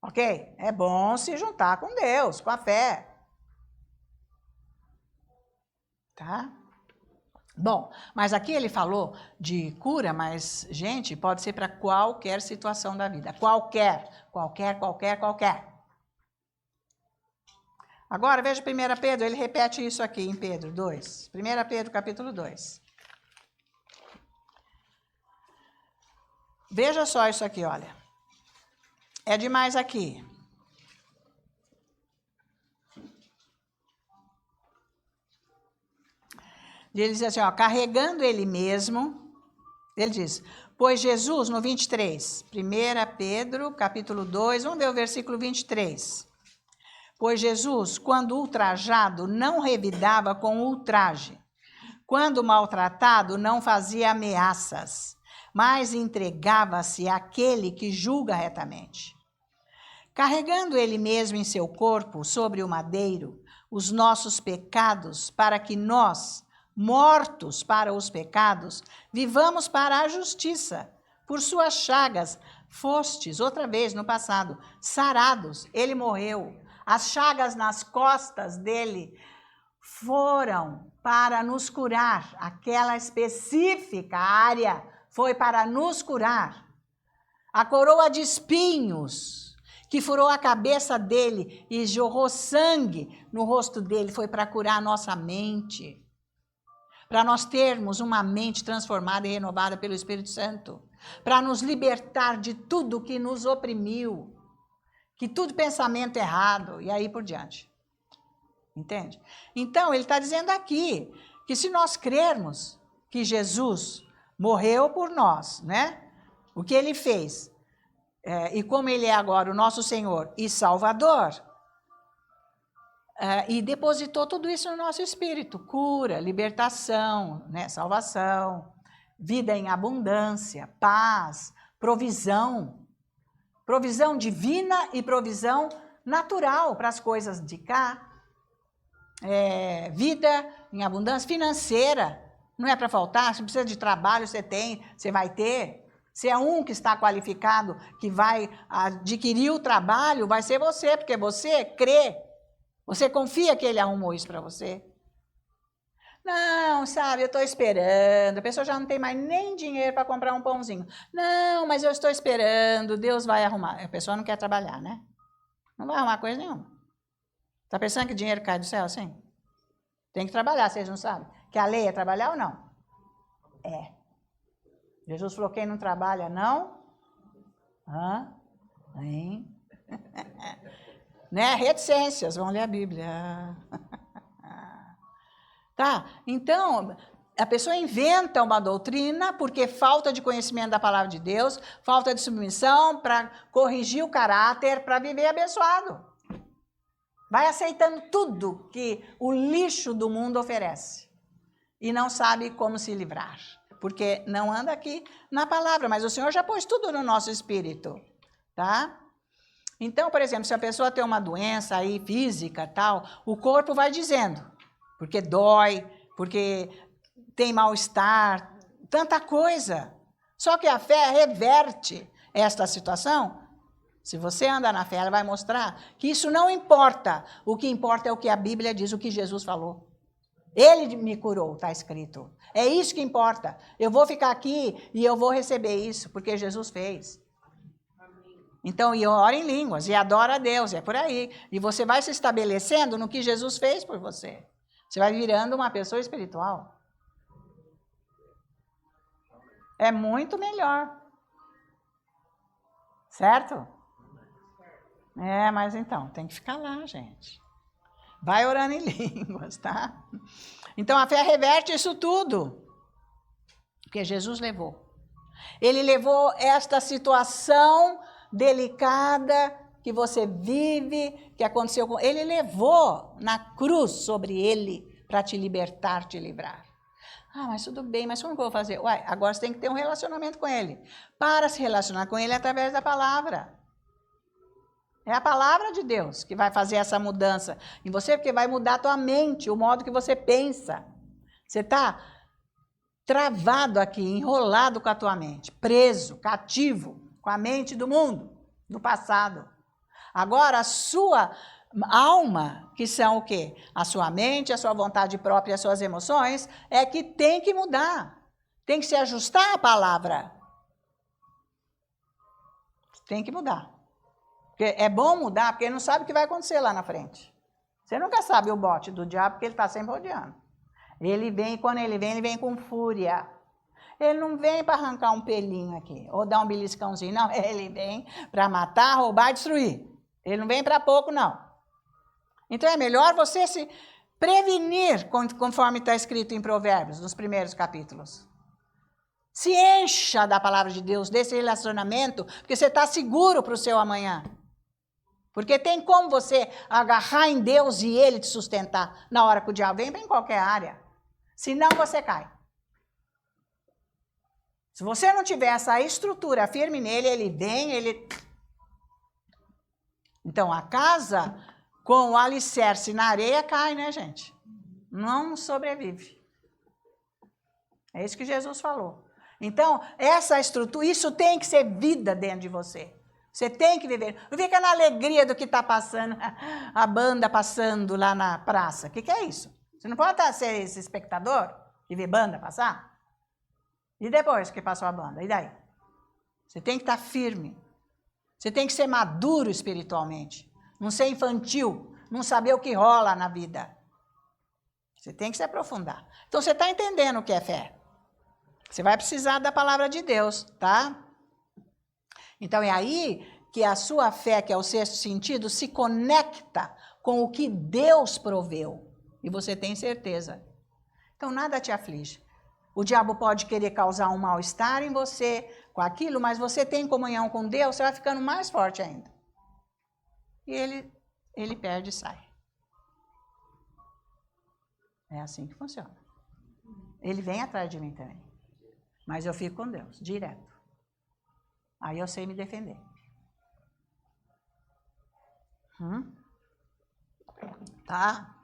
Ok? É bom se juntar com Deus, com a fé. Tá? Bom, mas aqui ele falou de cura, mas, gente, pode ser para qualquer situação da vida. Qualquer. Agora, veja 1 Pedro, ele repete isso aqui em Pedro 2. 1 Pedro, capítulo 2. Veja só isso aqui, olha. É demais aqui. Ele diz assim, ó, carregando ele mesmo, ele diz, pois Jesus, no 23, 1 Pedro, capítulo 2, vamos ver o versículo 23. Pois Jesus, quando ultrajado, não revidava com ultraje. Quando maltratado, não fazia ameaças, mas entregava-se àquele que julga retamente. Carregando ele mesmo em seu corpo, sobre o madeiro, os nossos pecados, para que nós, mortos para os pecados, vivamos para a justiça. Por suas chagas, fostes, outra vez no passado, sarados. Ele morreu. As chagas nas costas dele foram para nos curar. Aquela específica área foi para nos curar. A coroa de espinhos que furou a cabeça dele e jorrou sangue no rosto dele foi para curar a nossa mente. Para nós termos uma mente transformada e renovada pelo Espírito Santo. Para nos libertar de tudo que nos oprimiu. Que tudo pensamento errado e aí por diante. Entende? Então, ele está dizendo aqui que se nós crermos que Jesus morreu por nós, né? O que ele fez, e como ele é agora o nosso Senhor e Salvador, e depositou tudo isso no nosso espírito, cura, libertação, né? Salvação, vida em abundância, paz, provisão divina e provisão natural para as coisas de cá, vida em abundância financeira, não é para faltar, se precisa de trabalho, você tem, você vai ter. Se é um que está qualificado, que vai adquirir o trabalho, vai ser você, porque você crê, você confia que ele arrumou isso para você. Não, sabe, eu estou esperando, a pessoa já não tem mais nem dinheiro para comprar um pãozinho. Não, mas eu estou esperando, Deus vai arrumar. A pessoa não quer trabalhar, né? Não vai arrumar coisa nenhuma. Está pensando que dinheiro cai do céu assim? Tem que trabalhar, vocês não sabem? Que a lei é trabalhar ou não? É. Jesus falou, quem não trabalha, não? Hein? Né? Reticências, vão ler a Bíblia. Tá? Então, a pessoa inventa uma doutrina porque falta de conhecimento da palavra de Deus, falta de submissão para corrigir o caráter, para viver abençoado. Vai aceitando tudo que o lixo do mundo oferece e não sabe como se livrar, porque não anda aqui na palavra, mas o Senhor já pôs tudo no nosso espírito, tá? Então, por exemplo, se a pessoa tem uma doença aí física, tal, o corpo vai dizendo, porque dói, porque tem mal-estar, tanta coisa. Só que a fé reverte esta situação. Se você anda na fé, ela vai mostrar que isso não importa. O que importa é o que a Bíblia diz, o que Jesus falou. Ele me curou, está escrito. É isso que importa. Eu vou ficar aqui e eu vou receber isso, porque Jesus fez. Então, e ora em línguas, e adora a Deus, é por aí. E você vai se estabelecendo no que Jesus fez por você. Você vai virando uma pessoa espiritual. É muito melhor. Certo? Mas então, tem que ficar lá, gente. Vai orando em línguas, tá? Então, a fé reverte isso tudo. Porque Jesus levou. Ele levou esta situação delicada que você vive, que aconteceu com... Ele levou na cruz sobre ele para te libertar, te livrar. Mas tudo bem, mas como que eu vou fazer? Agora você tem que ter um relacionamento com ele. Para se relacionar com ele através da palavra. É a palavra de Deus que vai fazer essa mudança em você, porque vai mudar a tua mente, o modo que você pensa. Você está travado aqui, enrolado com a tua mente, preso, cativo, com a mente do mundo, do passado. Agora, a sua alma, que são o quê? A sua mente, a sua vontade própria, as suas emoções, é que tem que mudar. Tem que se ajustar à palavra. Tem que mudar. Porque é bom mudar, porque ele não sabe o que vai acontecer lá na frente. Você nunca sabe o bote do diabo, porque ele está sempre rodeando. Ele vem, quando ele vem com fúria. Ele não vem para arrancar um pelinho aqui, ou dar um beliscãozinho, não. Ele vem para matar, roubar e destruir. Ele não vem para pouco, não. Então é melhor você se prevenir, conforme está escrito em Provérbios, nos primeiros capítulos. Se encha da palavra de Deus, desse relacionamento, porque você está seguro para o seu amanhã. Porque tem como você agarrar em Deus e Ele te sustentar na hora que o diabo vem em qualquer área. Senão você cai. Se você não tiver essa estrutura firme nele, ele vem, ele... Então, a casa com o alicerce na areia cai, né, gente? Não sobrevive. É isso que Jesus falou. Então, essa estrutura, isso tem que ser vida dentro de você. Você tem que viver. Não fica na alegria do que está passando, a banda passando lá na praça. O que é isso? Você não pode ser esse espectador e ver banda passar? E depois que passou a banda? E daí? Você tem que estar firme. Você tem que ser maduro espiritualmente. Não ser infantil. Não saber o que rola na vida. Você tem que se aprofundar. Então, você está entendendo o que é fé. Você vai precisar da palavra de Deus, tá? Então, é aí que a sua fé, que é o sexto sentido, se conecta com o que Deus proveu. E você tem certeza. Então, nada te aflige. O diabo pode querer causar um mal-estar em você com aquilo, mas você tem comunhão com Deus, você vai ficando mais forte ainda. E ele perde e sai. É assim que funciona. Ele vem atrás de mim também. Mas eu fico com Deus, direto. Aí eu sei me defender. Tá?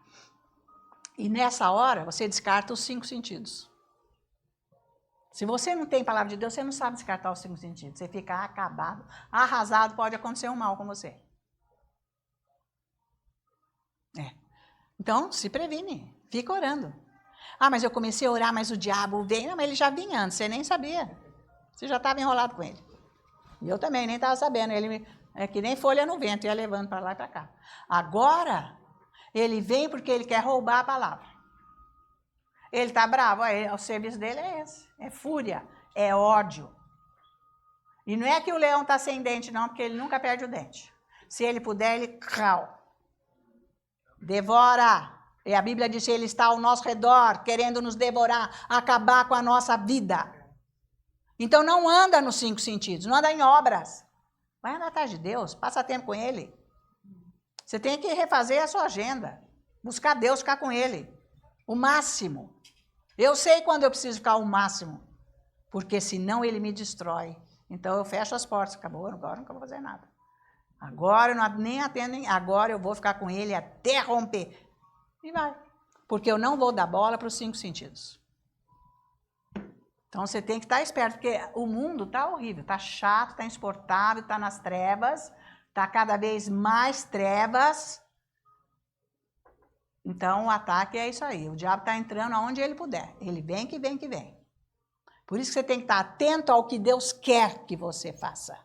E nessa hora, você descarta os 5 sentidos. Se você não tem palavra de Deus, você não sabe descartar os 5 sentidos. Você fica acabado, arrasado, pode acontecer um mal com você. Então, se previne. Fica orando. Ah, mas eu comecei a orar, mas o diabo veio. Não, mas ele já vinha antes, você nem sabia. Você já estava enrolado com ele. E eu também nem estava sabendo. Ele é que nem folha no vento, ia levando para lá e para cá. Agora, ele vem porque ele quer roubar a palavra. Ele está bravo, o serviço dele é esse. É fúria, é ódio. E não é que o leão está sem dente, não, porque ele nunca perde o dente. Se ele puder, ele devora. E a Bíblia diz que ele está ao nosso redor, querendo nos devorar, acabar com a nossa vida. Então não anda nos 5 sentidos, não anda em obras. Vai andar atrás de Deus, passa tempo com Ele. Você tem que refazer a sua agenda, buscar Deus, ficar com Ele. O máximo. Eu sei quando eu preciso ficar o máximo, porque senão Ele me destrói. Então eu fecho as portas, acabou, agora não vou fazer nada. Agora eu não, nem atendo, agora eu vou ficar com Ele até romper. E vai. Porque eu não vou dar bola para os 5 sentidos. Então você tem que estar esperto, porque o mundo está horrível, está chato, está insuportável, está nas trevas, está cada vez mais trevas. Então o ataque é isso aí, o diabo está entrando aonde ele puder. Ele vem que vem que vem. Por isso que você tem que estar atento ao que Deus quer que você faça.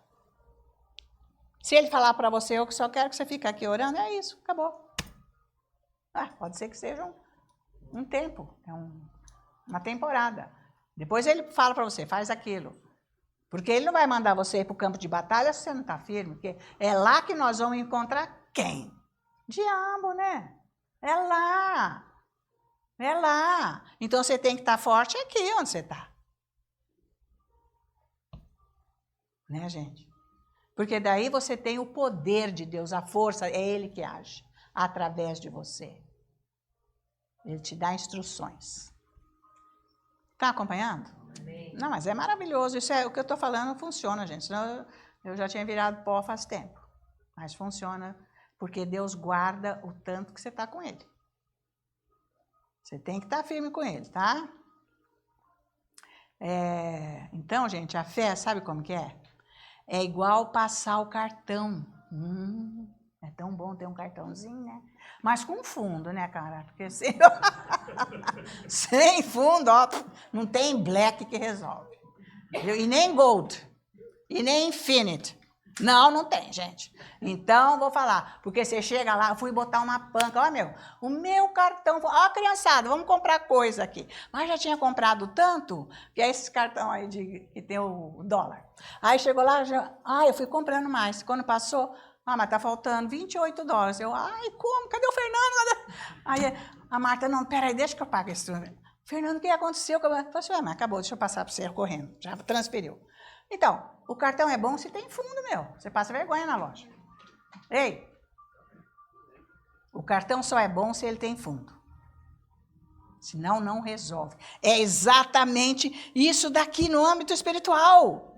Se ele falar para você, eu só quero que você fique aqui orando, é isso, acabou. Pode ser que seja um tempo, uma temporada. Depois ele fala para você, faz aquilo. Porque ele não vai mandar você ir para o campo de batalha se você não está firme. Porque é lá que nós vamos encontrar quem? Diabo, né? É lá. É lá. Então você tem que estar forte aqui onde você está. Né, gente? Porque daí você tem o poder de Deus, a força, é Ele que age através de você. Ele te dá instruções. Está acompanhando? Amém. Não, mas é maravilhoso. Isso é o que eu estou falando, funciona, gente. Senão eu já tinha virado pó faz tempo. Mas funciona porque Deus guarda o tanto que você está com Ele. Você tem que estar firme com Ele, tá? Então, gente, a fé, sabe como que é? É igual passar o cartão. É tão bom ter um cartãozinho, né? Mas com fundo, né, cara? Porque sem fundo, ó, não tem black que resolve. E nem gold. E nem infinite. Não tem, gente. Então, vou falar. Porque você chega lá, eu fui botar uma panca. Ó, o meu cartão... Ó, criançada, vamos comprar coisa aqui. Mas já tinha comprado tanto, que é esse cartão aí que tem o dólar. Aí chegou lá, eu fui comprando mais. Quando passou... Ah, mas tá faltando $28. Eu, ai, como? Cadê o Fernando? Aí a Marta, não, peraí, deixa que eu pague isso. Fernando, o que aconteceu? Eu falei assim, mas acabou, deixa eu passar para você correndo. Já transferiu. Então, o cartão é bom se tem fundo, meu. Você passa vergonha na loja. Ei, o cartão só é bom se ele tem fundo. Senão, não resolve. É exatamente isso daqui no âmbito espiritual.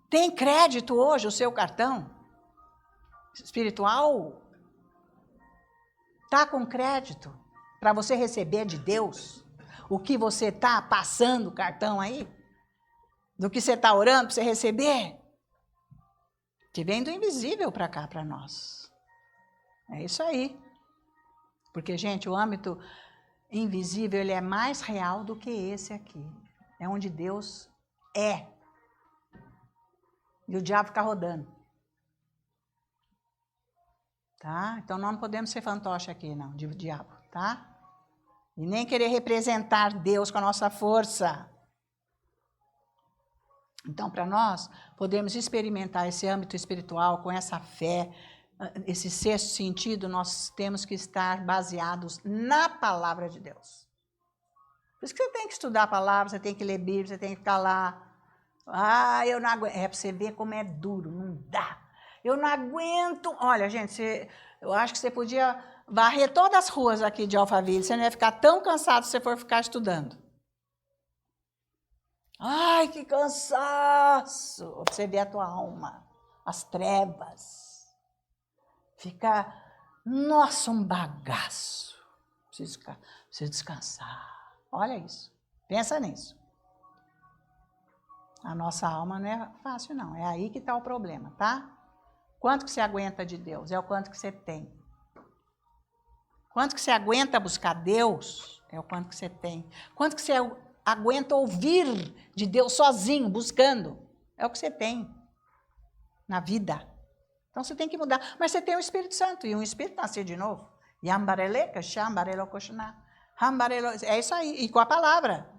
Tem crédito hoje o seu cartão espiritual? Está com crédito para você receber de Deus o que você está passando o cartão aí? Do que você está orando para você receber? Que vem do invisível para cá, para nós. É isso aí. Porque, gente, o âmbito invisível, ele é mais real do que esse aqui. É onde Deus é. E o diabo fica rodando. Tá? Então, nós não podemos ser fantoche aqui, não, de diabo, tá? E nem querer representar Deus com a nossa força. Então, para nós, podemos experimentar esse âmbito espiritual com essa fé, esse sexto sentido, nós temos que estar baseados na palavra de Deus. Por isso que você tem que estudar a palavra, você tem que ler Bíblia, você tem que ficar lá. Ah, eu não aguento. É para você ver como é duro, não dá. Eu não aguento. Olha, gente, eu acho que você podia varrer todas as ruas aqui de Alphaville, você não ia ficar tão cansado se você for ficar estudando. Ai, que cansaço! Pra você ver a tua alma, as trevas. Fica, nossa, um bagaço. Preciso descansar. Olha isso, pensa nisso. A nossa alma não é fácil, não. É aí que está o problema, tá? Quanto que você aguenta de Deus? É o quanto que você tem. Quanto que você aguenta buscar Deus? É o quanto que você tem. Quanto que você aguenta ouvir de Deus sozinho, buscando? É o que você tem na vida. Então você tem que mudar. Mas você tem o Espírito Santo, e um Espírito nascer de novo. É isso aí, e com a palavra.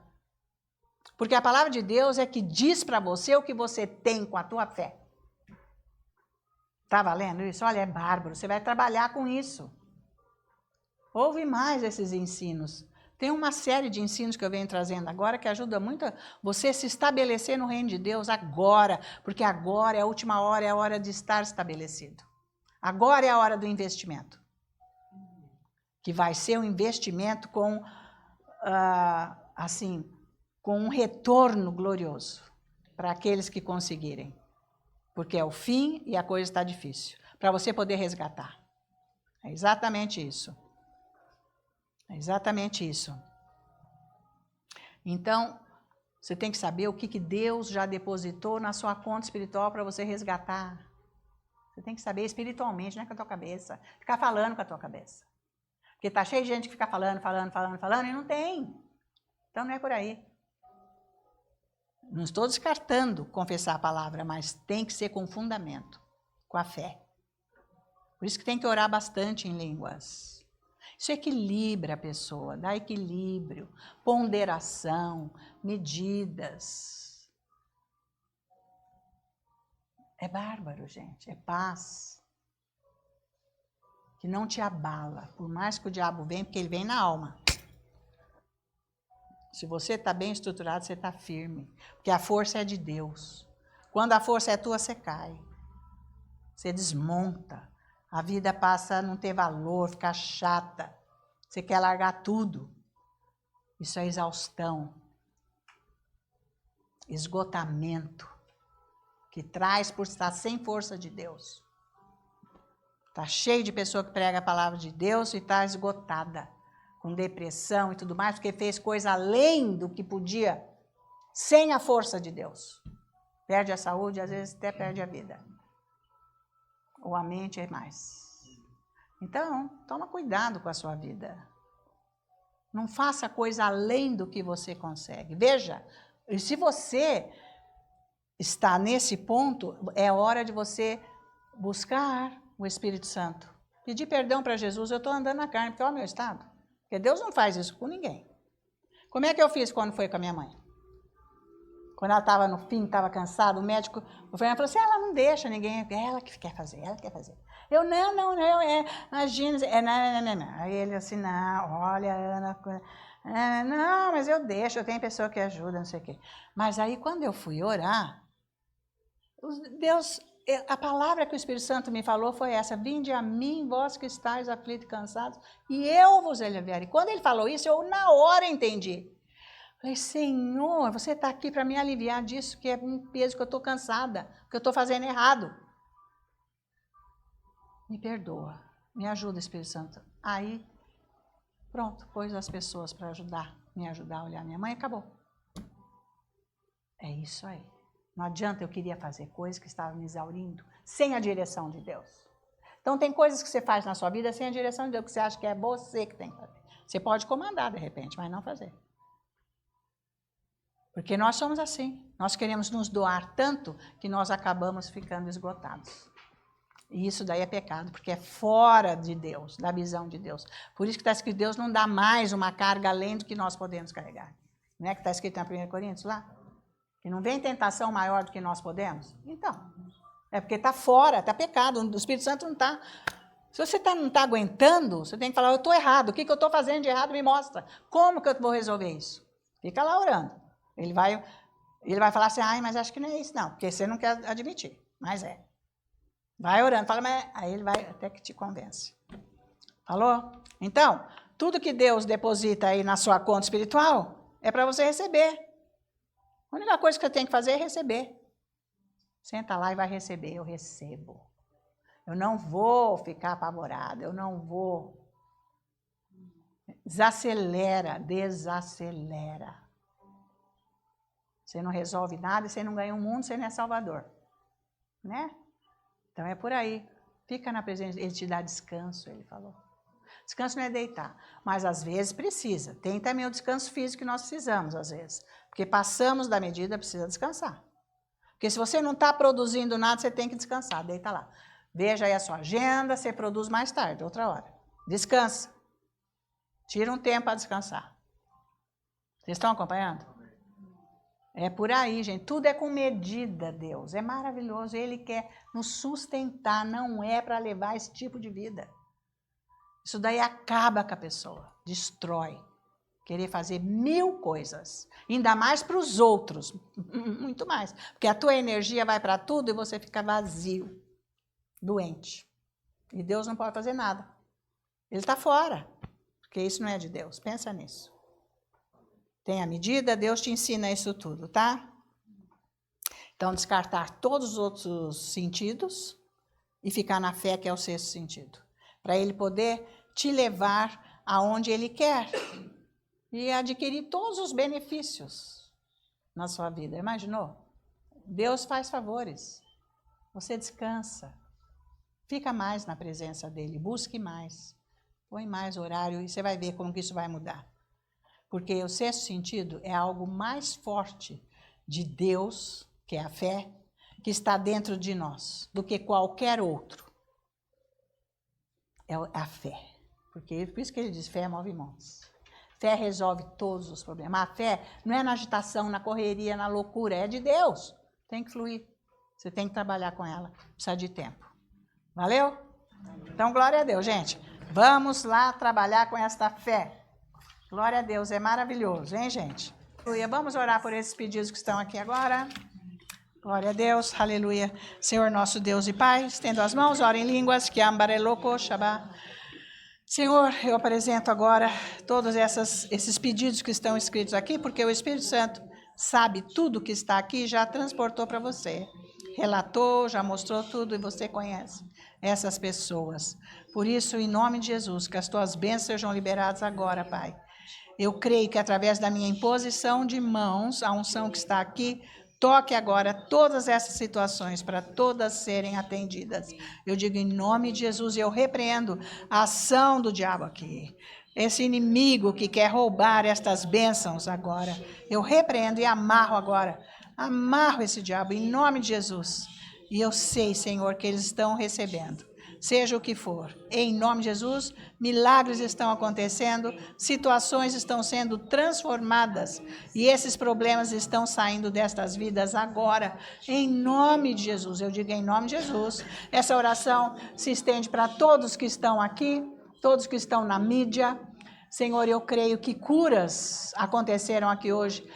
Porque a palavra de Deus é que diz para você o que você tem com a tua fé. Tá valendo isso? Olha, é bárbaro, você vai trabalhar com isso. Ouve mais esses ensinos. Tem uma série de ensinos que eu venho trazendo agora que ajuda muito a você se estabelecer no reino de Deus agora, porque agora é a última hora, é a hora de estar estabelecido. Agora é a hora do investimento. Que vai ser um investimento com, com um retorno glorioso para aqueles que conseguirem. Porque é o fim e a coisa está difícil. Para você poder resgatar. É exatamente isso. É exatamente isso. Então, você tem que saber o que Deus já depositou na sua conta espiritual para você resgatar. Você tem que saber espiritualmente, não é com a tua cabeça. Ficar falando com a tua cabeça. Porque está cheio de gente que fica falando e não tem. Então não é por aí. Não estou descartando confessar a palavra, mas tem que ser com fundamento, com a fé. Por isso que tem que orar bastante em línguas. Isso equilibra a pessoa, dá equilíbrio, ponderação, medidas. É bárbaro, gente, é paz. Que não te abala, por mais que o diabo venha, porque ele vem na alma. Se você está bem estruturado, você está firme, porque a força é de Deus. Quando a força é tua, você cai. Você desmonta. A vida passa a não ter valor, ficar chata. Você quer largar tudo. Isso é exaustão. Esgotamento. Que traz por estar sem força de Deus. Está cheio de pessoa que prega a palavra de Deus e está esgotada. Com depressão e tudo mais, porque fez coisa além do que podia, sem a força de Deus. Perde a saúde, às vezes até perde a vida. Ou a mente é mais. Então, toma cuidado com a sua vida. Não faça coisa além do que você consegue. Veja, e se você está nesse ponto, é hora de você buscar o Espírito Santo. Pedir perdão para Jesus, eu estou andando na carne, porque é o meu estado. Porque Deus não faz isso com ninguém. Como é que eu fiz quando foi com a minha mãe? Quando ela estava no fim, estava cansada, o médico, o Fernando falou assim, ela não deixa ninguém, é ela que quer fazer, ela quer fazer. Eu, não, imagina, não. Aí ele assim, não, olha, Ana, não, mas eu deixo, eu tenho pessoa que ajuda, não sei o quê. Mas aí quando eu fui orar, Deus, a palavra que o Espírito Santo me falou foi essa, vinde a mim, vós que estáis aflitos e cansados, e eu vos aliviarei. Quando ele falou isso, eu na hora entendi. Falei, Senhor, você está aqui para me aliviar disso, que é um peso que eu estou cansada, que eu estou fazendo errado. Me perdoa, me ajuda, Espírito Santo. Aí, pronto, pôs as pessoas para me ajudar a olhar minha mãe e acabou. É isso aí. Não adianta eu queria fazer coisas que estavam me exaurindo, sem a direção de Deus. Então tem coisas que você faz na sua vida sem a direção de Deus, que você acha que é você que tem que fazer. Você pode comandar de repente, mas não fazer. Porque nós somos assim, nós queremos nos doar tanto que nós acabamos ficando esgotados. E isso daí é pecado, porque é fora de Deus, da visão de Deus. Por isso que está escrito, Deus não dá mais uma carga além do que nós podemos carregar. Não é que está escrito na 1 Coríntios lá? Que não vem tentação maior do que nós podemos? Então, é porque está fora, está pecado, o Espírito Santo não está. Se você não está aguentando, você tem que falar, eu estou errado, o que eu estou fazendo de errado me mostra. Como que eu vou resolver isso? Fica lá orando. Ele vai falar assim, mas acho que não é isso não, porque você não quer admitir, mas é. Vai orando, fala, mas aí ele vai até que te convence. Falou? Então, tudo que Deus deposita aí na sua conta espiritual é para você receber. A única coisa que você tem que fazer é receber. Senta lá e vai receber, eu recebo. Eu não vou ficar apavorada, eu não vou. Desacelera. Você não resolve nada, você não ganha o mundo, você não é salvador. Né? Então é por aí. Fica na presença, ele te dá descanso, ele falou. Descanso não é deitar, mas às vezes precisa. Tem também o descanso físico que nós precisamos, às vezes. Porque passamos da medida, precisa descansar. Porque se você não está produzindo nada, você tem que descansar, deita lá. Veja aí a sua agenda, você produz mais tarde, outra hora. Descansa. Tira um tempo para descansar. Vocês estão acompanhando? É por aí, gente. Tudo é com medida, Deus. É maravilhoso. Ele quer nos sustentar. Não é para levar esse tipo de vida. Isso daí acaba com a pessoa. Destrói. Querer fazer 1000 coisas. Ainda mais para os outros. Muito mais. Porque a tua energia vai para tudo e você fica vazio. Doente. E Deus não pode fazer nada. Ele está fora. Porque isso não é de Deus. Pensa nisso. Tem a medida, Deus te ensina isso tudo, tá? Então, descartar todos os outros sentidos e ficar na fé, que é o sexto sentido. Para ele poder te levar aonde ele quer e adquirir todos os benefícios na sua vida. Imaginou? Deus faz favores. Você descansa. Fica mais na presença dele. Busque mais. Põe mais horário e você vai ver como que isso vai mudar. Porque o sexto sentido é algo mais forte de Deus, que é a fé, que está dentro de nós, do que qualquer outro. É a fé. Porque por isso que ele diz, fé move montes. Fé resolve todos os problemas. A fé não é na agitação, na correria, na loucura, é de Deus. Tem que fluir. Você tem que trabalhar com ela. Precisa de tempo. Valeu? Então, glória a Deus, gente. Vamos lá trabalhar com esta fé. Glória a Deus, é maravilhoso, hein, gente? Aleluia. Vamos orar por esses pedidos que estão aqui agora. Glória a Deus, aleluia. Senhor nosso Deus e Pai, estendo as mãos, ora em línguas, que ambareloko shabá. Senhor, eu apresento agora todos esses pedidos que estão escritos aqui, porque o Espírito Santo sabe tudo que está aqui, já transportou para você. Relatou, já mostrou tudo e você conhece essas pessoas. Por isso, em nome de Jesus, que as tuas bênçãos sejam liberadas agora, Pai. Eu creio que através da minha imposição de mãos, a unção que está aqui, toque agora todas essas situações para todas serem atendidas. Eu digo em nome de Jesus, eu repreendo a ação do diabo aqui. Esse inimigo que quer roubar estas bênçãos agora, eu repreendo e amarro agora. Amarro esse diabo em nome de Jesus. E eu sei, Senhor, que eles estão recebendo. seja o que for. Em nome de Jesus, milagres estão acontecendo, situações estão sendo transformadas e esses problemas estão saindo destas vidas agora. Em nome de Jesus, eu digo em nome de Jesus. Essa oração se estende para todos que estão aqui, todos que estão na mídia. Senhor, eu creio que curas aconteceram aqui hoje,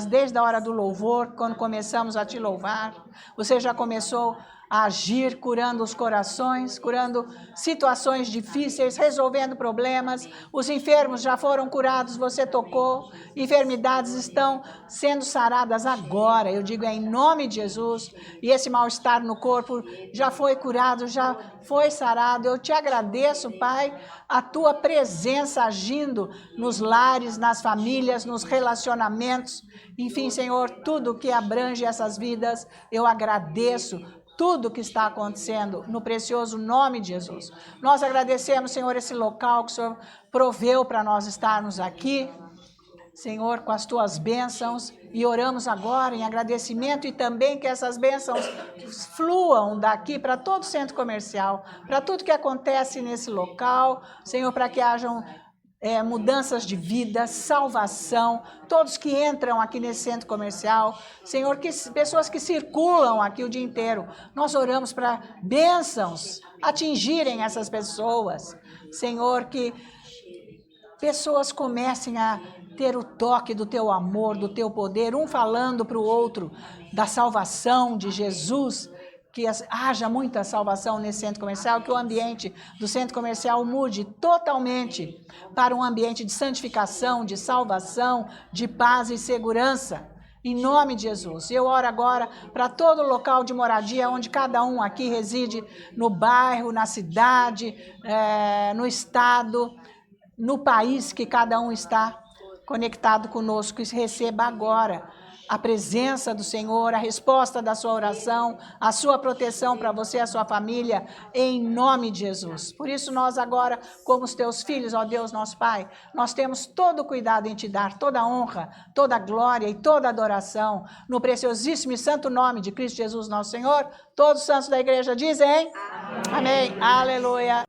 desde a hora do louvor, quando começamos a te louvar. Você já começou a agir, curando os corações, curando situações difíceis, resolvendo problemas. Os enfermos já foram curados, você tocou. Enfermidades estão sendo saradas agora, eu digo em nome de Jesus. E esse mal-estar no corpo já foi curado, já foi sarado. Eu te agradeço, Pai, a tua presença agindo nos lares, nas famílias, nos relacionamentos. Enfim, Senhor, tudo que abrange essas vidas, eu agradeço. Tudo que está acontecendo no precioso nome de Jesus. Nós agradecemos, Senhor, esse local que o Senhor proveu para nós estarmos aqui, Senhor, com as tuas bênçãos, e oramos agora em agradecimento e também que essas bênçãos fluam daqui para todo o centro comercial, para tudo que acontece nesse local, Senhor, para que hajam mudanças de vida, salvação, todos que entram aqui nesse centro comercial, Senhor, que pessoas que circulam aqui o dia inteiro, nós oramos para bênçãos atingirem essas pessoas, Senhor, que pessoas comecem a ter o toque do teu amor, do teu poder, um falando para o outro da salvação de Jesus, que haja muita salvação nesse centro comercial, que o ambiente do centro comercial mude totalmente para um ambiente de santificação, de salvação, de paz e segurança. Em nome de Jesus. Eu oro agora para todo local de moradia, onde cada um aqui reside, no bairro, na cidade, no estado, no país que cada um está conectado conosco, que receba agora a presença do Senhor, a resposta da sua oração, a sua proteção para você e a sua família, em nome de Jesus. Por isso nós agora, como os teus filhos, ó Deus, nosso Pai, nós temos todo o cuidado em te dar toda a honra, toda a glória e toda a adoração, no preciosíssimo e santo nome de Cristo Jesus, nosso Senhor. Todos os santos da igreja dizem amém. Amém. Aleluia.